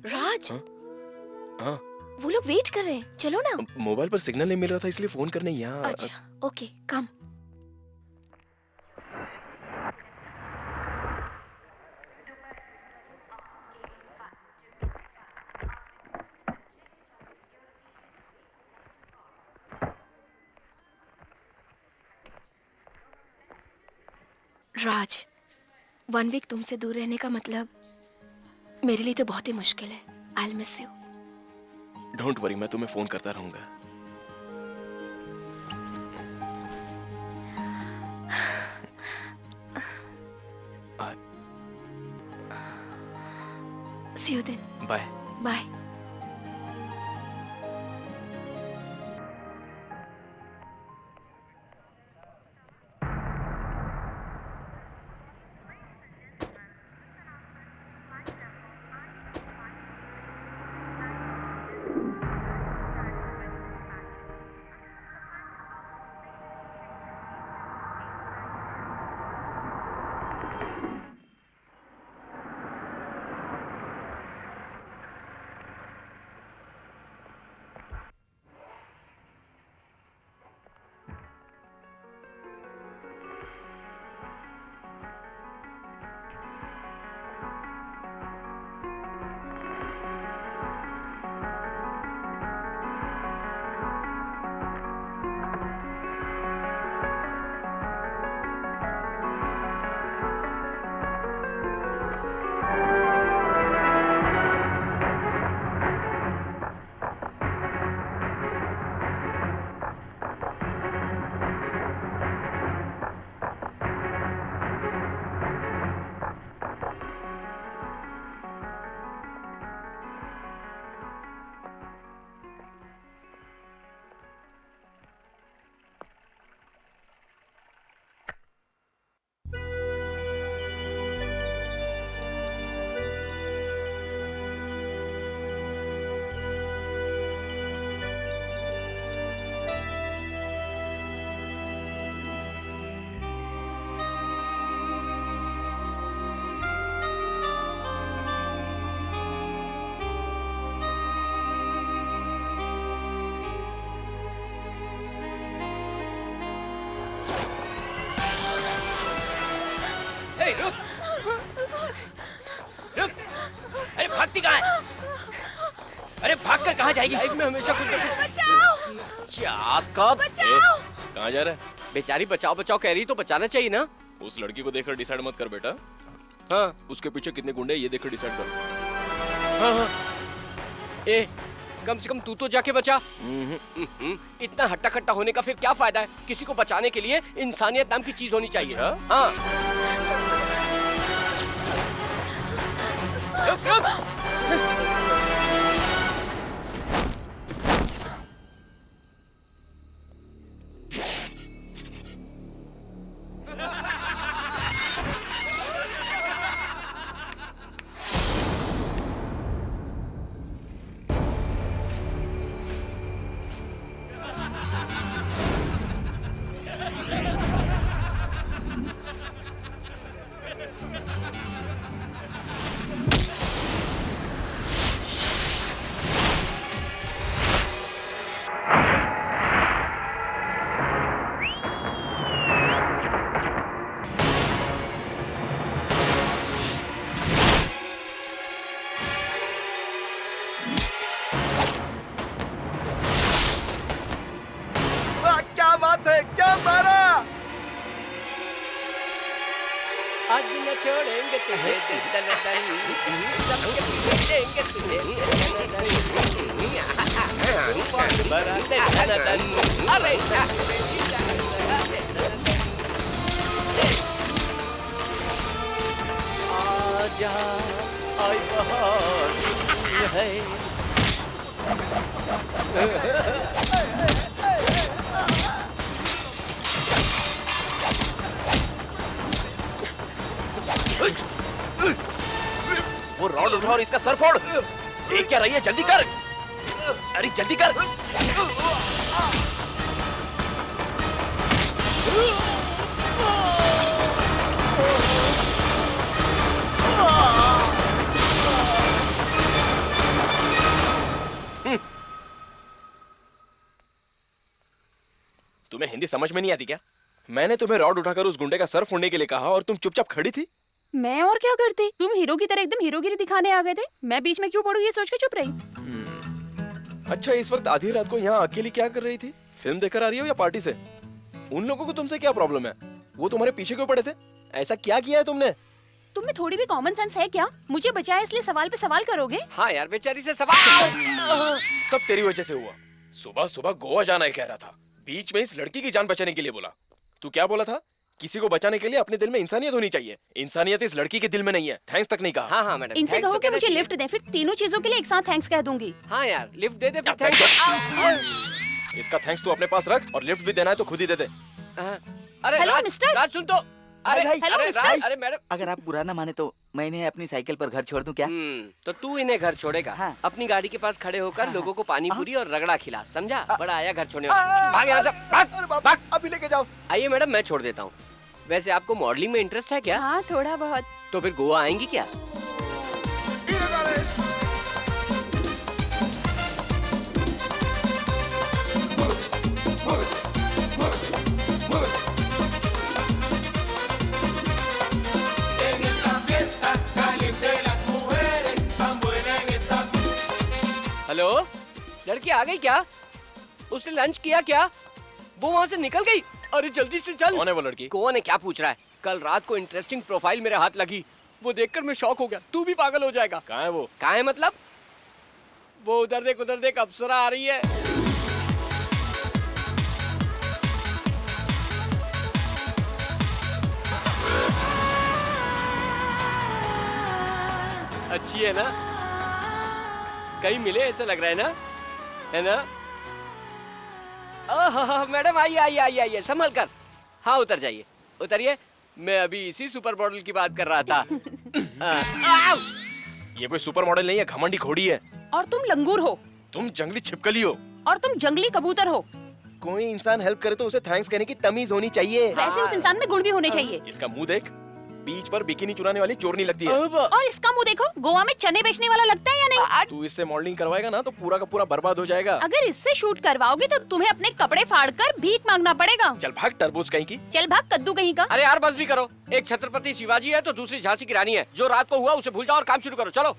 I: Raj,
G: हाँ।
I: वो लोग वेट कर रहे हैं, चलो ना।
G: मोबाइल पर सिग्नल नहीं मिल रहा था इसलिए फोन करने यहाँ।
I: अच्छा, ओके, कम। राज, 1 वीक तुमसे दूर रहने का मतलब मेरे लिए तो बहुत ही मुश्किल है। I will miss you.
G: Don't worry, मैं तुम्हें फोन करता रहूंगा।
I: See you then.
G: Bye.
I: Bye.
F: जाएगी। लाइफ में हमेशा कुछ ना कुछ। बचाओ। चाँद कब?
L: बचाओ।
G: कहाँ जा रहा है?
F: बेचारी बचाओ बचाओ कह रही तो बचाना चाहिए ना।
G: उस लड़की को देखकर डिसाइड मत कर बेटा। हाँ, उसके पीछे कितने गुंडे ये देखकर डिसाइड कर।
F: हाँ। ए, कम से कम तू तो जाके बचा। इतना हट्टा कट्टा होने का फिर क्या फायदा है? किसी को बचाने के लिए इंसानियत नाम की चीज होनी चाहिए। हाँ। रुक रुक। आज न छोड़ेंगे तुझे देंगे तुझे अरे आजा आई बहार है।
G: वो रॉड उठा और इसका सर फोड़। देख क्या रही है, जल्दी कर। अरे जल्दी कर। तुम्हें हिंदी समझ में नहीं आती क्या? मैंने तुम्हें रॉड उठाकर उस गुंडे का सर फोड़ने के लिए कहा और तुम चुपचाप खड़ी थी।
K: मैं और क्या करती? तुम हीरो की तरह एकदम हीरोगिरी दिखाने आ गए थे। मैं बीच में क्यों पड़ूं ये सोच के चुप रही।
G: अच्छा, इस वक्त आधी रात को यहाँ अकेली क्या कर रही थी? फिल्म देखकर आ रही हो या पार्टी से? उन लोगों को तुमसे क्या प्रॉब्लम है? वो तुम्हारे पीछे क्यों पड़े थे? ऐसा क्या किया है तुमने?
K: तुम में थोड़ी भी कॉमन सेंस है क्या? मुझे बचाया इसलिए सवाल पे सवाल करोगे?
F: हाँ यार, बेचारी से सवाल।
G: सब तेरी वजह से हुआ। सुबह सुबह गोवा जाना कह रहा था, बीच में इस लड़की की जान बचाने के लिए बोला। तू क्या बोला था? किसी को बचाने के लिए अपने दिल में इंसानियत होनी चाहिए। इंसानियत इस लड़की के दिल में नहीं है। थैंक्स तक नहीं कहा।
F: हाँ हाँ मैडम,
K: इनसे कहो कि मुझे लिफ्ट दे, फिर तीनों चीजों के लिए एक साथ थैंक्स कह दूंगी।
F: हाँ यार, लिफ्ट दे दे फिर थैंक्स।
G: इसका थैंक्स तू अपने पास रख, और लिफ्ट भी देना है तो खुद ही दे दे।
F: अरे
K: हेलो
F: राज,
K: मिस्टर।
F: राज सुन तो। अरे
B: भाई,
K: हेलो
F: अरे
K: मिस्टर।
F: राज, अरे मैडम।
B: अगर आप बुरा ना माने तो मैं इन्हें अपनी साइकिल पर घर छोड़ दूं क्या?
F: तो तू इन्हें घर छोड़ेगा?
B: हाँ।
F: अपनी गाड़ी के पास खड़े होकर लोगों को पानी पूरी और रगड़ा खिला, समझा? बड़ा आया घर छोड़ने वाला। भाग यहाँ से, भाग, भाग।
B: अभी लेके जाओ।
F: आइए मैडम, मैं छोड़ देता हूँ। वैसे आपको मॉडलिंग में इंटरेस्ट है क्या?
K: हाँ, थोड़ा बहुत।
F: तो फिर गोवा आएंगी क्या? हेलो, लड़की आ गई क्या? उसने लंच किया क्या? वो वहाँ से निकल गई? अरे जल्दी से चल।
G: कौन है वो लड़की?
F: कौन है क्या पूछ रहा है? कल रात को इंटरेस्टिंग प्रोफाइल मेरे हाथ लगी, वो देखकर मैं शॉक हो गया। तू भी पागल हो जाएगा।
G: कहाँ है वो?
F: कहाँ है मतलब? वो उधर देख, अप्सरा आ रही है। अच्छी है ना? कहीं मिले ऐसा लग रहा है ना? है ना? मैडम आइए, संभल कर। हाँ उतर जाइए, उतरिए। मैं अभी इसी सुपर मॉडल की बात कर रहा था।
G: ये कोई सुपर मॉडल नहीं है, घमंडी घोड़ी है।
K: और तुम लंगूर हो।
G: तुम जंगली छिपकली हो।
K: और तुम जंगली कबूतर हो।
G: कोई इंसान हेल्प करे तो उसे थैंक्स कहने की तमीज होनी चाहिए।
K: वैसे उस इंसान में गुण भी होने चाहिए।
G: इसका मुंह देख, बीच पर बिकिनी चुराने वाली चोरनी लगती है।
K: और इसका मुंह देखो, गोवा में चने बेचने वाला लगता है या नहीं?
G: तू इससे मॉडलिंग करवाएगा ना तो पूरा का पूरा बर्बाद हो जाएगा।
K: अगर इससे शूट करवाओगे तो तुम्हें अपने कपड़े फाड़कर भीख मांगना पड़ेगा।
G: चल भाग तरबूज कहीं की।
K: चल भाग कद्दू कहीं का।
F: अरे यार बस भी करो। एक छत्रपति शिवाजी है तो दूसरी झांसी की रानी है। जो रात को हुआ उसे भूल जाओ और काम शुरू करो। चलो।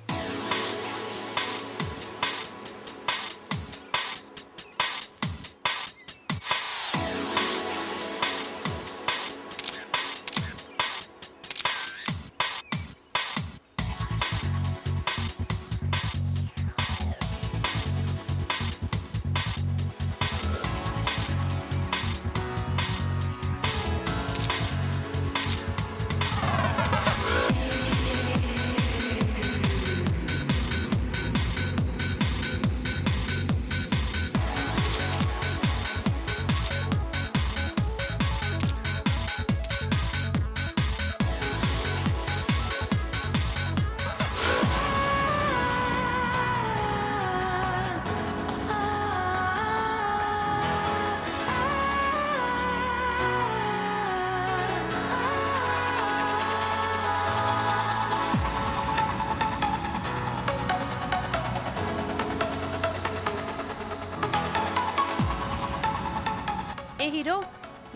K: ए हीरो,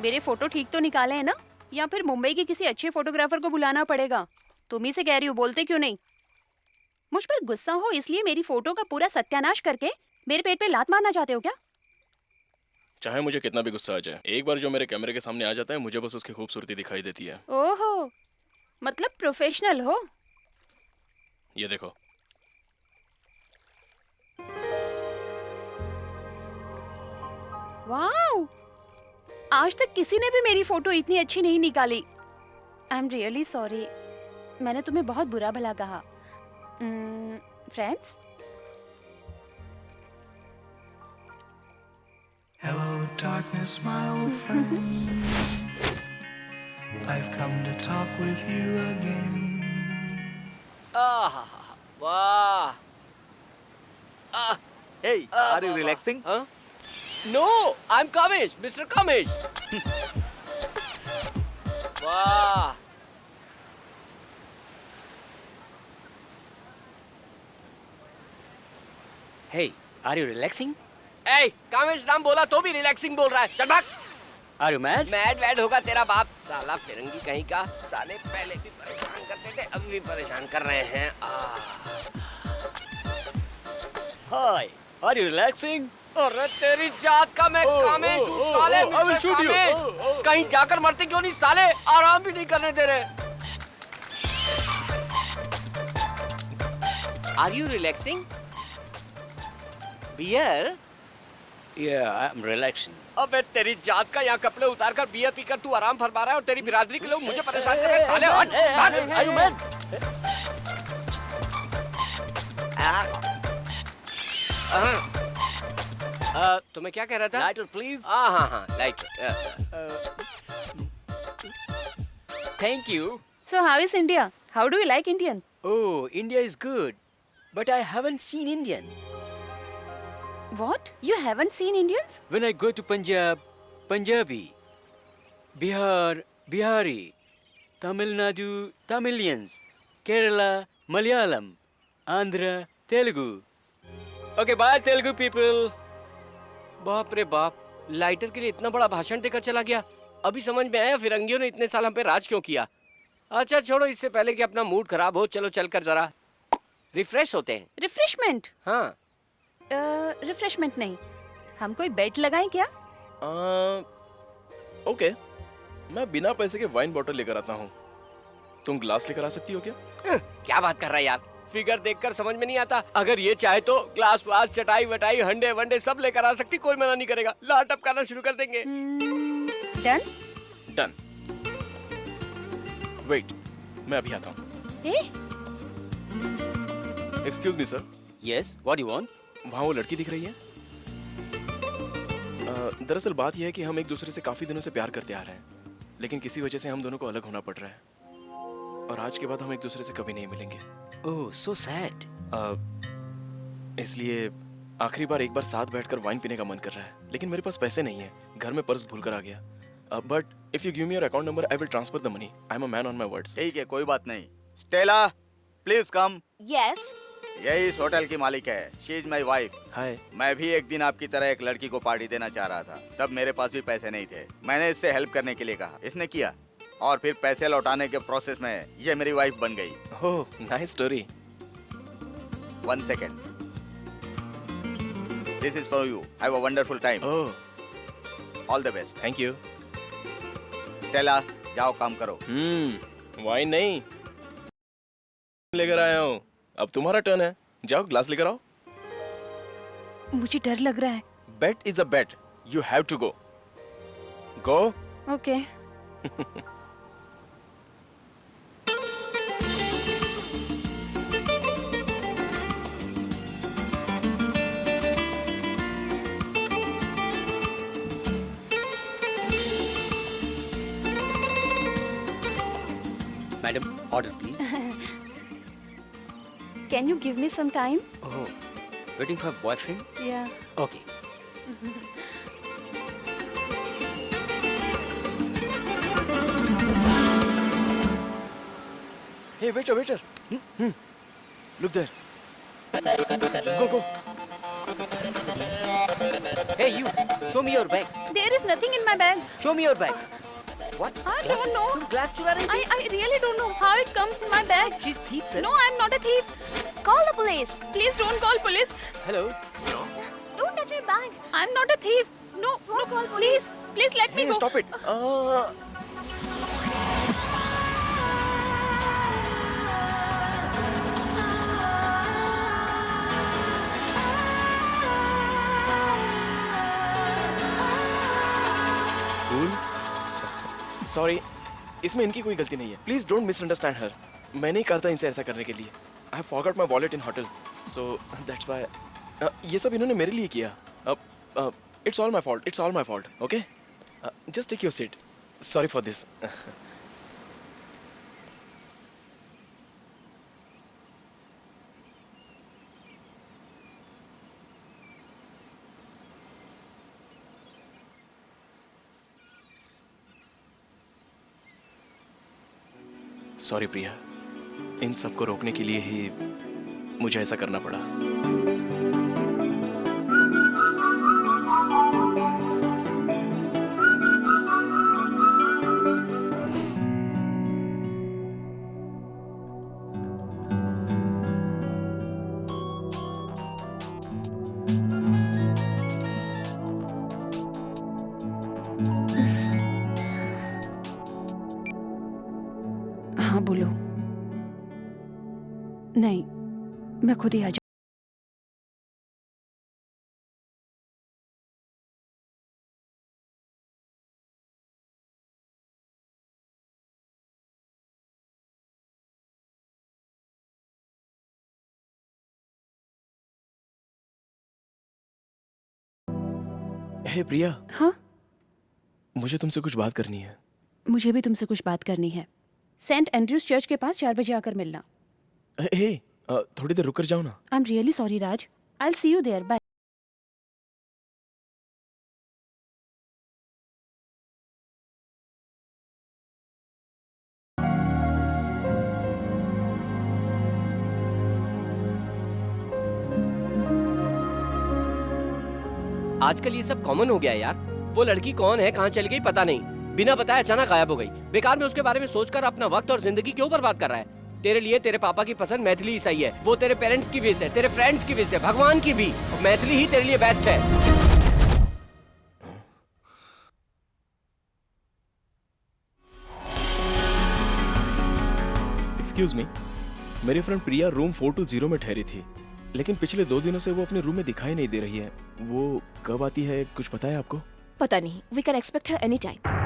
K: मेरे फोटो ठीक तो निकाले हैं ना, या फिर मुंबई के किसी अच्छे फोटोग्राफर को बुलाना पड़ेगा? तुम ही से कह रही हो, बोलते क्यों नहीं? मुझ पर गुस्सा हो इसलिए मेरी फोटो का पूरा सत्यानाश करके मेरे पेट पे लात मारना चाहते हो क्या?
G: चाहे मुझे कितना भी गुस्सा आ जाए, एक बार जो मेरे कैमरे के सामने आ जाता है मुझे बस उसकी खूबसूरती दिखाई देती है।
K: ओहो, मतलब प्रोफेशनल हो।
G: ये देखो।
K: वाओ, आज तक किसी ने भी मेरी फोटो इतनी अच्छी नहीं निकाली। आई एम रियली सॉरी, मैंने तुम्हें बहुत बुरा भला कहा। Friends?
M: Hello, darkness, my old friend. I've come to talk with you again.
F: वाह।
B: Hey, are you relaxing?
F: No, I'm Kamesh, Mr. Kamesh. वाह।
J: Hey, are you relaxing?
F: ए, कामेश नाम बोला तो भी रिलैक्सिंग बोल रहा है। चल भाग।
J: Are you mad?
F: मैड वैड होगा तेरा बाप, साला फिरंगी कहीं का। साले पहले भी परेशान करते थे, अब भी परेशान कर रहे हैं।
J: Hi, are you relaxing?
F: अरे तेरी जात का मैं कामेश हूँ साले।
J: I will shoot you.
F: Kamesh. कहीं जाकर मरते क्यों नहीं साले, आराम भी नहीं करने दे रहे। Are you relaxing? Beer?
J: Yeah, I'm relaxing.
F: अबे तेरी जात का, यहाँ कपड़े उतार कर बियर पीकर तू आराम फरमा रहा है और तेरी बिरादरी के लोग मुझे परेशान कर रहे हैं। साले हट, भाग।
J: Are you mad?
F: तुम्हें क्या कह रहा था?
J: Lighter, please.
F: हाँ, lighter.
J: Thank you.
K: So how is India? How do you like Indian?
J: Oh, India is good, but I haven't seen Indian.
K: What? You haven't seen Indians?
J: When I go to Punjab, Punjabi, Bihar, Bihari, Tamil Nadu, Tamilians, Kerala, Malayalam, Andhra, Telugu. Okay, bye Telugu people.
F: बाप रे बाप, lighter के लिए इतना बड़ा भाषण देकर चला गया। अभी समझ में आया फिरंगियों ने इतने साल हम पे राज क्यों किया। अच्छा छोड़ो, इससे पहले कि अपना मूड खराब हो, चलो चलकर जरा रिफ्रेश होते हैं।
K: रिफ्रेशमेंट?
F: हाँ।
K: रिफ्रेशमेंट नहीं, हम कोई बेट लगाएं क्या?
G: ओके, मैं बिना पैसे के वाइन बॉटल लेकर आता हूँ। तुम ग्लास लेकर आ सकती हो क्या?
F: क्या बात कर रहा है यार, फिगर देखकर समझ में नहीं आता। अगर ये चाहे तो ग्लास व्लास, चटाई वटाई, हंडे वंडे सब लेकर आ सकती, कोई मना नहीं करेगा। ला टपकाना शुरू कर देंगे।
K: डन?
G: डन। वेट, मैं अभी आता हूँ। Excuse me sir.
J: Yes, what do you want?
G: वहाँ वो लड़की दिख रही है? दरअसल बात यह है कि हम एक दूसरे से काफी दिनों से प्यार करते आ रहे हैं, लेकिन किसी वजह से हम दोनों को अलग होना पड़ रहा है और आज के बाद हम एक दूसरे से कभी नहीं मिलेंगे।
J: Oh, so sad.
G: इसलिए आखिरी बार एक बार साथ बैठकर वाइन पीने का मन कर रहा है, लेकिन मेरे पास पैसे नहीं है, घर में पर्स भूल कर आ गया। But if you give me your account number I will transfer the money. I am a man on my words.
B: ठीक है, कोई बात नहीं। Stella, please come.
I: Yes.
B: यही इस होटल की मालिक है, शी इज माई वाइफ।
G: हाय।
B: मैं भी एक दिन आपकी तरह एक लड़की को पार्टी देना चाह रहा था, तब मेरे पास भी पैसे नहीं थे। मैंने इससे हेल्प करने के लिए कहा, इसने किया और फिर पैसे लौटाने के प्रोसेस में ये मेरी वाइफ बन गई।
G: ओह, nice story.
B: 1 second. This is for you. Have a wonderful time.
G: Oh,
B: all the best.
G: Thank you.
B: Stella, जाओ काम करो।
G: वाइन नहीं लेकर आया हूँ, अब तुम्हारा टर्न है। जाओ ग्लास लेकर आओ।
K: मुझे डर लग रहा है।
G: Bet is a bet. You have to go. Go.
K: Okay.
J: Madam, order please.
K: Can you give me some time?
J: Oh, waiting for boyfriend?
K: Yeah.
J: Okay.
G: Hey, waiter. Look there. Go.
J: Hey, you. Show me your bag.
K: There is nothing in my bag.
J: Show me your bag. What?
K: I don't know.
J: तुम glass चुरा रही थी?
K: I really don't know how it comes in my bag.
J: She's thief, sir.
K: No, I'm not a thief. Call the police. Please don't call police.
J: Hello.
C: Don't touch my bag.
K: I'm not a thief. No, no, please, please let me
G: Hey,
K: go.
G: stop it. Sorry, इसमें इनकी कोई गलती नहीं है. Please don't misunderstand her. मैंने ही कहा था इनसे ऐसा करने के लिए. I have forgot my wallet in hotel, so that's why. ये सब इन्होंने मेरे लिए किया. It's all my fault. It's all my fault. Okay, just take your seat. Sorry for this. Sorry Priya, इन सब को रोकने के लिए ही मुझे ऐसा करना पड़ा.
K: हाँ बोलो. नहीं, मैं खुद ही आ जाऊँ.
G: हे प्रिया.
K: हाँ,
G: मुझे तुमसे कुछ बात करनी है.
K: मुझे भी तुमसे कुछ बात करनी है. सेंट एंड्रूज चर्च के पास 4 बजे आकर मिलना.
G: हे, थोड़ी देर रुक कर जाओ ना.
K: I am really sorry Raj. I will see you there. Bye.
F: आजकल ये सब कॉमन हो गया है यार. वो लड़की कौन है, कहाँ चली गई पता नहीं, बिना बताए अचानक गायब हो गई. बेकार में उसके बारे में सोचकर अपना वक्त और जिंदगी क्यों बर्बाद कर रहा है. तेरे लिए तेरे पापा की पसंद मैथिली ही सही है. वो तेरे पेरेंट्स की विश है, तेरे फ्रेंड्स की विश है, भगवान की भी. और मैथिली ही तेरे लिए बेस्ट है.
G: एक्सक्यूज मी, मेरी फ्रेंड प्रिया रूम 420 में ठहरी थी, लेकिन पिछले 2 दिनों से वो अपने रूम में दिखाई नहीं दे रही है. वो कब आती है, कुछ पता है आपको?
I: पता नहीं. We can expect her any time.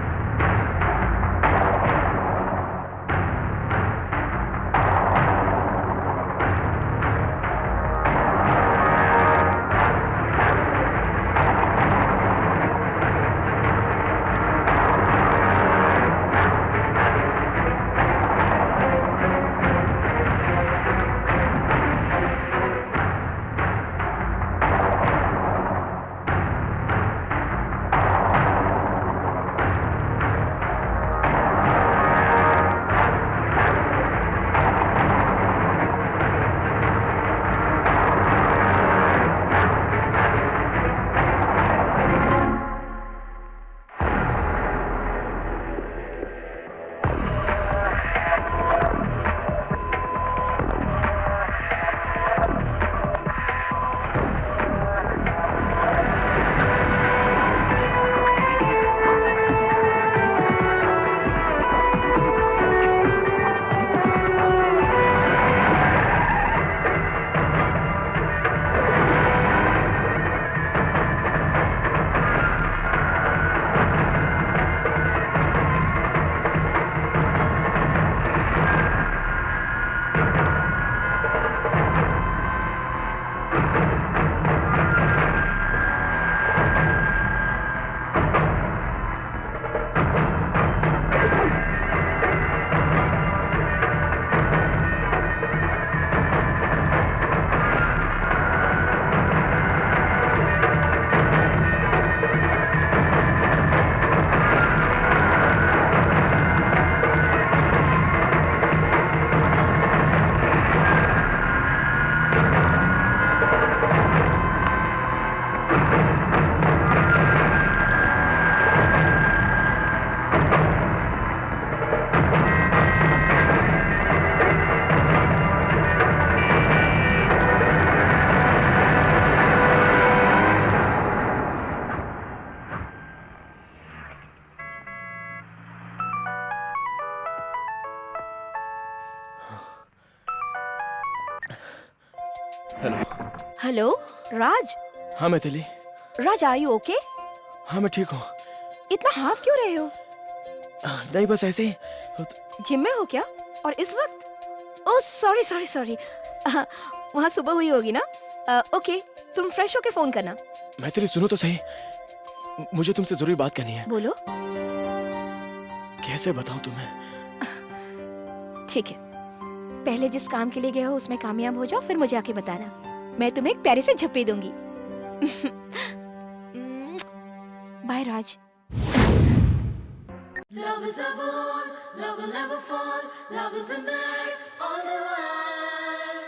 I: Hello Raj.
G: हाँ Maithili.
I: Raj are you okay?
G: हाँ मैं ठीक हूँ।
I: इतना हाफ क्यों रहे हो?
G: नहीं बस ऐसे ही।
I: जिम में हो क्या? और इस वक्त? ओह सॉरी सॉरी सॉरी, वहाँ सुबह हुई होगी ना। ओके तुम फ्रेश होके फोन करना।
G: मैथिली सुनो तो सही, मुझे तुमसे जरूरी बात करनी है।
I: बोलो।
G: कैसे बताऊं तुम्हें?
I: ठीक है, पहले जिस काम के लिए गए हो उसमें कामयाब हो जाओ, फिर मुझे आके बताना। मैं तुम्हें एक प्यारे से झप्पी दूंगी। Bye Raj.
M: Love is a ball, love will never fall. Love is in the air all the while.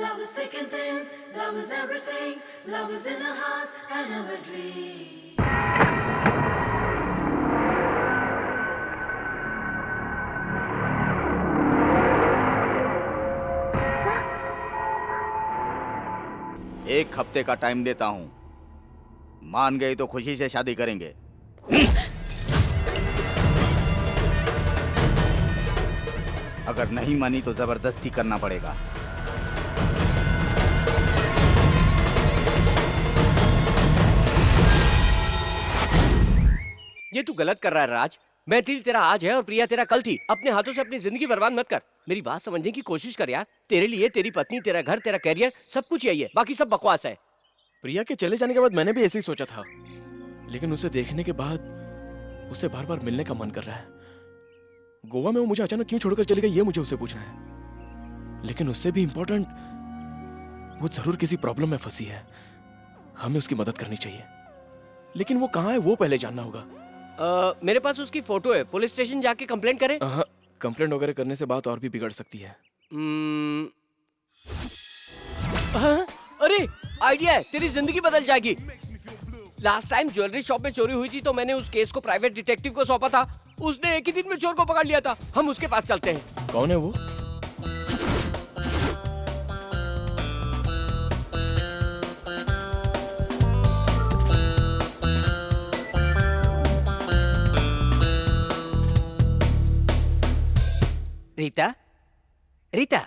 M: Love is thick and thin, love is everything. Love is in our hearts and our dreams.
B: एक हफ्ते का time देता हूँ, मान गई तो खुशी से शादी करेंगे। अगर नहीं मानी तो जबरदस्ती करना पड़ेगा।
F: ये तू गलत कर रहा है राज। मैथिली तेरा आज है और प्रिया तेरा कल थी। अपने हाथों से अपनी जिंदगी बर्बाद मत कर। मेरी बात समझने की कोशिश कर यार। तेरे लिए तेरी पत्नी, तेरा घर, तेरा कैरियर, सब कुछ यही है, बाकी सब बकवास है।
G: प्रिया के चले जाने के बाद मैंने भी ऐसे ही सोचा था, लेकिन उसे देखने के बाद उससे बार बार मिलने का मन कर रहा है। गोवा में वो मुझे अचानक क्यों छोड़कर चली गई ये मुझे उससे पूछना है। लेकिन उससे भी इंपॉर्टेंट, वो जरूर किसी प्रॉब्लम में फंसी है, हमें उसकी मदद करनी चाहिए। लेकिन वो कहाँ है वो पहले जानना होगा।
F: मेरे पास उसकी फोटो है, पुलिस स्टेशन जाके कंप्लेंट करें?
G: कंप्लेंट वगैरह करने से बात और भी बिगड़ सकती है।
F: अरे आइडिया है, तेरी जिंदगी बदल जाएगी। लास्ट टाइम ज्वेलरी शॉप में चोरी हुई थी तो मैंने उस केस को प्राइवेट डिटेक्टिव को सौंपा था। उसने एक ही दिन में चोर को पकड़ लिया था। हम उसके पास चलते हैं।
G: कौन है वो?
J: रीता, रीता,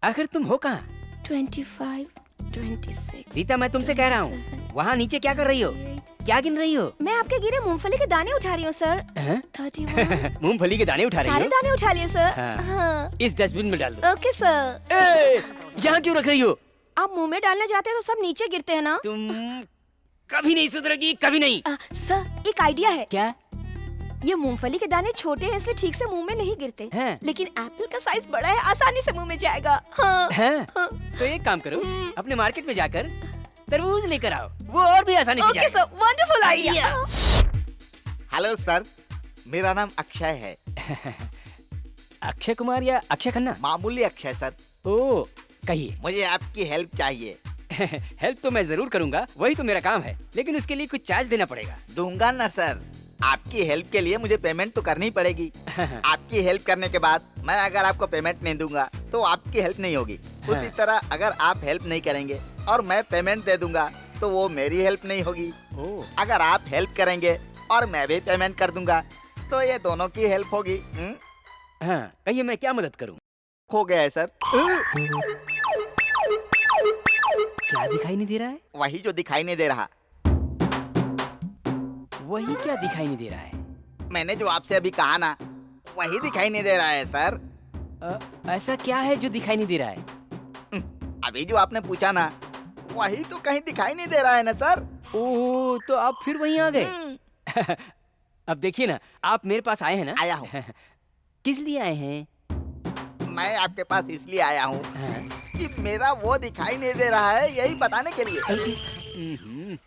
J: आखिर तुम हो कहाँ?
I: 25, 26।
J: रीता मैं तुमसे कह रहा हूँ, वहाँ नीचे क्या कर रही हो? क्या गिन रही हो?
I: मैं आपके गिरे मूंगफली के दाने उठा रही हूँ सर। 31।
J: मूंगफली के दाने उठा रही हो?
I: सारे दाने उठा लिए सर।
J: हाँ। इस डस्टबिन में डाल दो।
I: Okay sir.
J: यहाँ क्यों रख रही हो?
I: आप मुंह में डालने जाते हैं तो सब नीचे गिरते हैं ना।
J: तुम कभी नहीं सुधरेगी, कभी नहीं।
I: सर एक आइडिया है।
J: क्या?
I: ये मूंगफली के दाने छोटे हैं इसलिए ठीक से मुंह में नहीं गिरते
J: हैं।
I: लेकिन एप्पल का साइज बड़ा है, आसानी से मुंह में जाएगा। हाँ।
J: हाँ। तो एक काम करो, अपने मार्केट में जाकर तरबूज लेकर आओ, वो और भी आसानी से
I: okay sir, wonderful idea.
B: Hello sir, मेरा नाम अक्षय है।
J: अक्षय कुमार या अक्षय खन्ना?
B: मामूली अक्षय सर।
J: ओ, कहिए।
B: मुझे आपकी हेल्प चाहिए।
J: हेल्प तो मैं जरूर करूंगा, वही तो मेरा काम है, लेकिन उसके लिए कुछ चार्ज देना पड़ेगा।
B: दूंगा ना सर, आपकी हेल्प के लिए मुझे पेमेंट तो करनी पड़ेगी। आपकी हेल्प करने के बाद मैं अगर आपको पेमेंट नहीं दूंगा तो आपकी हेल्प नहीं होगी। उसी तरह अगर आप हेल्प नहीं करेंगे और मैं पेमेंट दे दूंगा तो वो मेरी हेल्प नहीं होगी। अगर आप हेल्प करेंगे और मैं भी पेमेंट कर दूंगा तो ये दोनों की हेल्प होगी।
J: हाँ, कहिए मैं क्या मदद करूं?
B: खो गया है सर।
J: क्या दिखाई नहीं दे रहा है?
B: वही जो दिखाई नहीं दे रहा।
J: वही क्या दिखाई नहीं दे रहा है?
B: मैंने जो आपसे अभी कहा ना, वही दिखाई नहीं दे रहा है सर।
J: ऐसा क्या है जो दिखाई नहीं दे रहा है?
B: अभी जो आपने पूछा ना, वही तो कहीं दिखाई नहीं दे रहा है ना सर।
J: ओह, तो आप फिर वहीं आ गए। अब देखिए ना, आप मेरे पास आए हैं ना?
B: आया हूँ।
J: किस लिए आए हैं?
B: मैं आपके पास इसलिए आया हूँ कि मेरा वो दिखाई नहीं दे रहा है, यही बताने के लिए।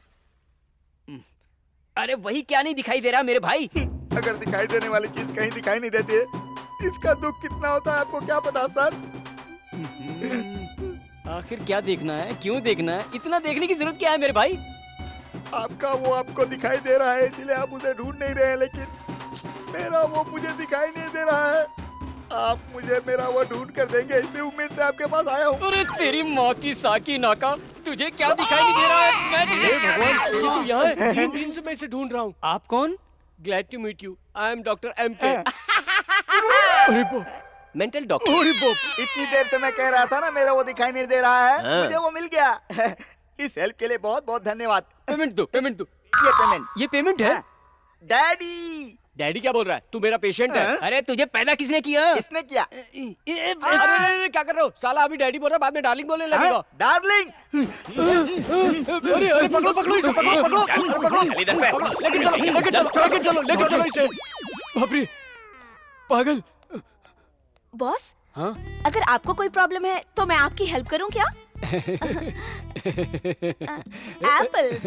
J: अरे वही क्या नहीं दिखाई दे रहा मेरे भाई?
B: अगर दिखाई देने वाली चीज कहीं दिखाई नहीं देती है, इसका दुख कितना होता है आपको क्या पता सर?
J: आखिर क्या देखना है, क्यों देखना है, इतना देखने की जरूरत क्या है मेरे भाई?
B: आपका वो आपको दिखाई दे रहा है इसलिए आप उसे ढूंढ नहीं रहे हैं, लेकिन मेरा वो मुझे दिखाई नहीं दे रहा है। आप मुझे मेरा वो ढूंढ कर देंगे, इसी उम्मीद से आपके पास आया हूँ।
J: अरे तेरी माँ की साकी नाका, तुझे क्या दिखाई नहीं दे रहा है? मैं
F: भगवान, ये तो यहाँ है। 3 दिन से मैं इसे ढूंढ रहा हूँ।
J: आप कौन?
F: Glad to meet you. I am Dr. MK. Mental doctor.
B: इतनी देर से मैं कह रहा था ना मेरा वो दिखाई नहीं दे रहा है।
F: हाँ।
B: मुझे वो मिल गया। इस हेल्प के लिए बहुत बहुत धन्यवाद।
J: पेमेंट दो, पेमेंट दो।
B: ये पेमेंट
J: है?
B: डैडी।
F: डैडी क्या बोल रहा है? तू मेरा पेशेंट है।
J: अरे तुझे पैदा किसने किया?
B: इसने किया।
F: अरे क्या कर रहे हो? साला अभी डैडी बोल रहा है, बाद में डार्लिंग बोलने लगेगा।
B: डार्लिंग।
F: अरे अरे पकड़ो इसे, पकड़ो। अरे पकड़ो। लेके चलो इसे।
G: बाप रे, पागल।
I: बॉस,
J: हाँ?
I: अगर आपको कोई प्रॉब्लम है तो मैं आपकी हेल्प करूं क्या? एप्पल्स।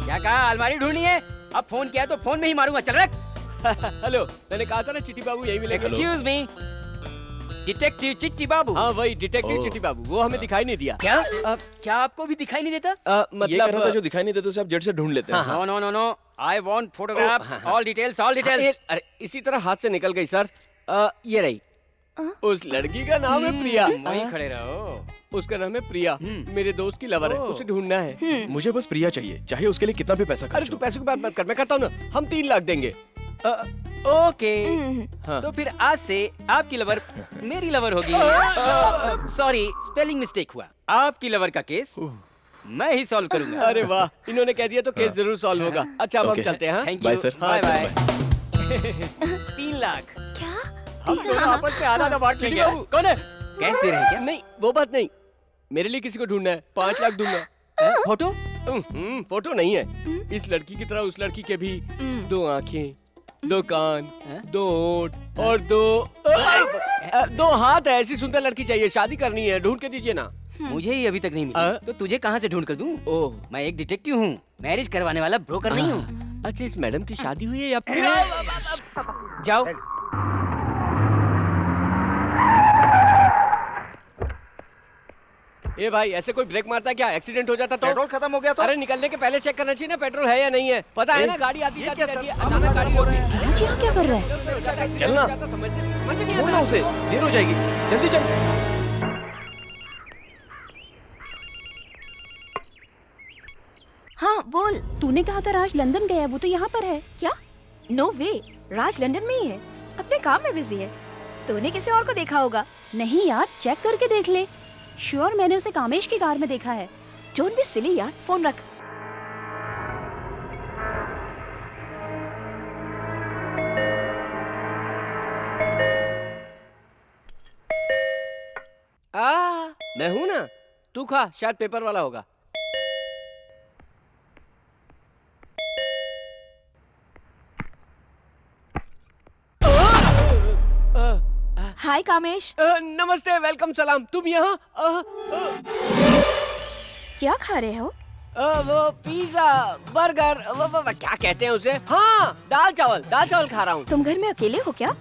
J: क्या कहा? अलमारी ढूंढनी है? अब फोन किया तो फोन में ही मारूंगा। चल रख।
F: हेलो, मैंने कहा था ना चिट्टी बाबू यही मिलेगा।
J: एक्सक्यूज मी, डिटेक्टिव चिट्टी बाबू।
F: हाँ वही डिटेक्टिव चिट्टी बाबू, वो हमें दिखाई नहीं दिया।
J: क्या? क्या आपको भी दिखाई नहीं देता?
G: ये कह रहा था जो दिखाई नहीं देते उसे आप जेट से ढूंढ लेते हैं।
J: No no no no, I want photographs, all details, all details.
F: अरे इसी तरह हाथ से निकल गई सर। ये रही। उस लड़की का नाम है प्रिया।
J: वहीं खड़े रहो।
F: उसका नाम है प्रिया, मेरे दोस्त की लवर है, उसे ढूंढना है।
G: मुझे बस प्रिया चाहिए, चाहे उसके लिए कितना भी पैसा
F: अरे
G: खर्च
F: तू
G: हो।
F: पैसों की बात मत कर, मैं कहता हूँ ना हम 3 लाख देंगे।
J: ओके,
F: हाँ।
J: तो फिर आज से आपकी लवर मेरी लवर होगी। सॉरी, स्पेलिंग मिस्टेक हुआ। आपकी लवर का केस मैं ही सॉल्व करूंगा।
F: अरे वाह, इन्होंने कह दिया तो केस जरूर सॉल्व होगा। अच्छा अब हम चलते हैं।
J: Thank you,
G: bye sir.
J: Bye bye. 3 lakh.
I: क्या?
J: हम दोनों आपस में आधा बांट लेंगे। कौन है? कैश दे रहे हैं क्या?
F: नहीं वो बात नहीं, मेरे लिए किसी को ढूंढना है, 5 लाख दूंगा।
J: फोटो?
F: फोटो नहीं है। इस लड़की की तरह उस लड़की के भी 2 आंखें, 2 कान, 2 होंठ और 2 हाथ है। ऐसी सुंदर लड़की चाहिए, शादी करनी है, ढूंढ के दीजिए ना।
J: मुझे ही अभी तक नहीं मिली, तो तुझे कहाँ से ढूंढ कर दूं? ओह, मैं एक डिटेक्टिव हूँ, मैरिज करवाने वाला ब्रोकर नहीं हूँ।
F: अच्छा, इस मैडम की शादी हुई है या फिर?
J: जाओ।
F: ए भाई, ऐसे कोई ब्रेक मारता है क्या? एक्सीडेंट हो जाता तो?
B: पेट्रोल खत्म हो गया तो?
F: अरे निकलने के पहले चेक करना चाहिए ना पेट्रोल है या नहीं है। पता है ना, गाड़ी आती जाती रहती है, अचानक गाड़ी होती है।
K: राज यहाँ क्या कर रहा है?
G: चलना।
F: समझ में नहीं
G: छोड़ना
F: आता।
G: उसे, देर हो जाएगी, जल्दी चल।
I: हाँ बोल।
K: तूने कहा था राज लंदन गया, वो तो यहाँ पर है।
I: क्या? नो वे, राज लंदन में ही है, अपने काम में बिजी है। तूने किसी और को देखा होगा।
K: नहीं यार, चेक करके देख ले। श्योर, मैंने उसे कामेश की कार में देखा है।
I: डोंट बी सिली यार, फोन रख।
F: मैं हूँ ना, तू खा, शायद पेपर वाला होगा।
I: हाय कामेश।
F: नमस्ते, वेलकम, सलाम। तुम यहाँ?
I: क्या खा रहे हो?
F: वो पिज्जा, बर्गर, वो क्या कहते हैं उसे? हाँ, दाल चावल खा रहा हूँ।
I: तुम घर में अकेले हो क्या?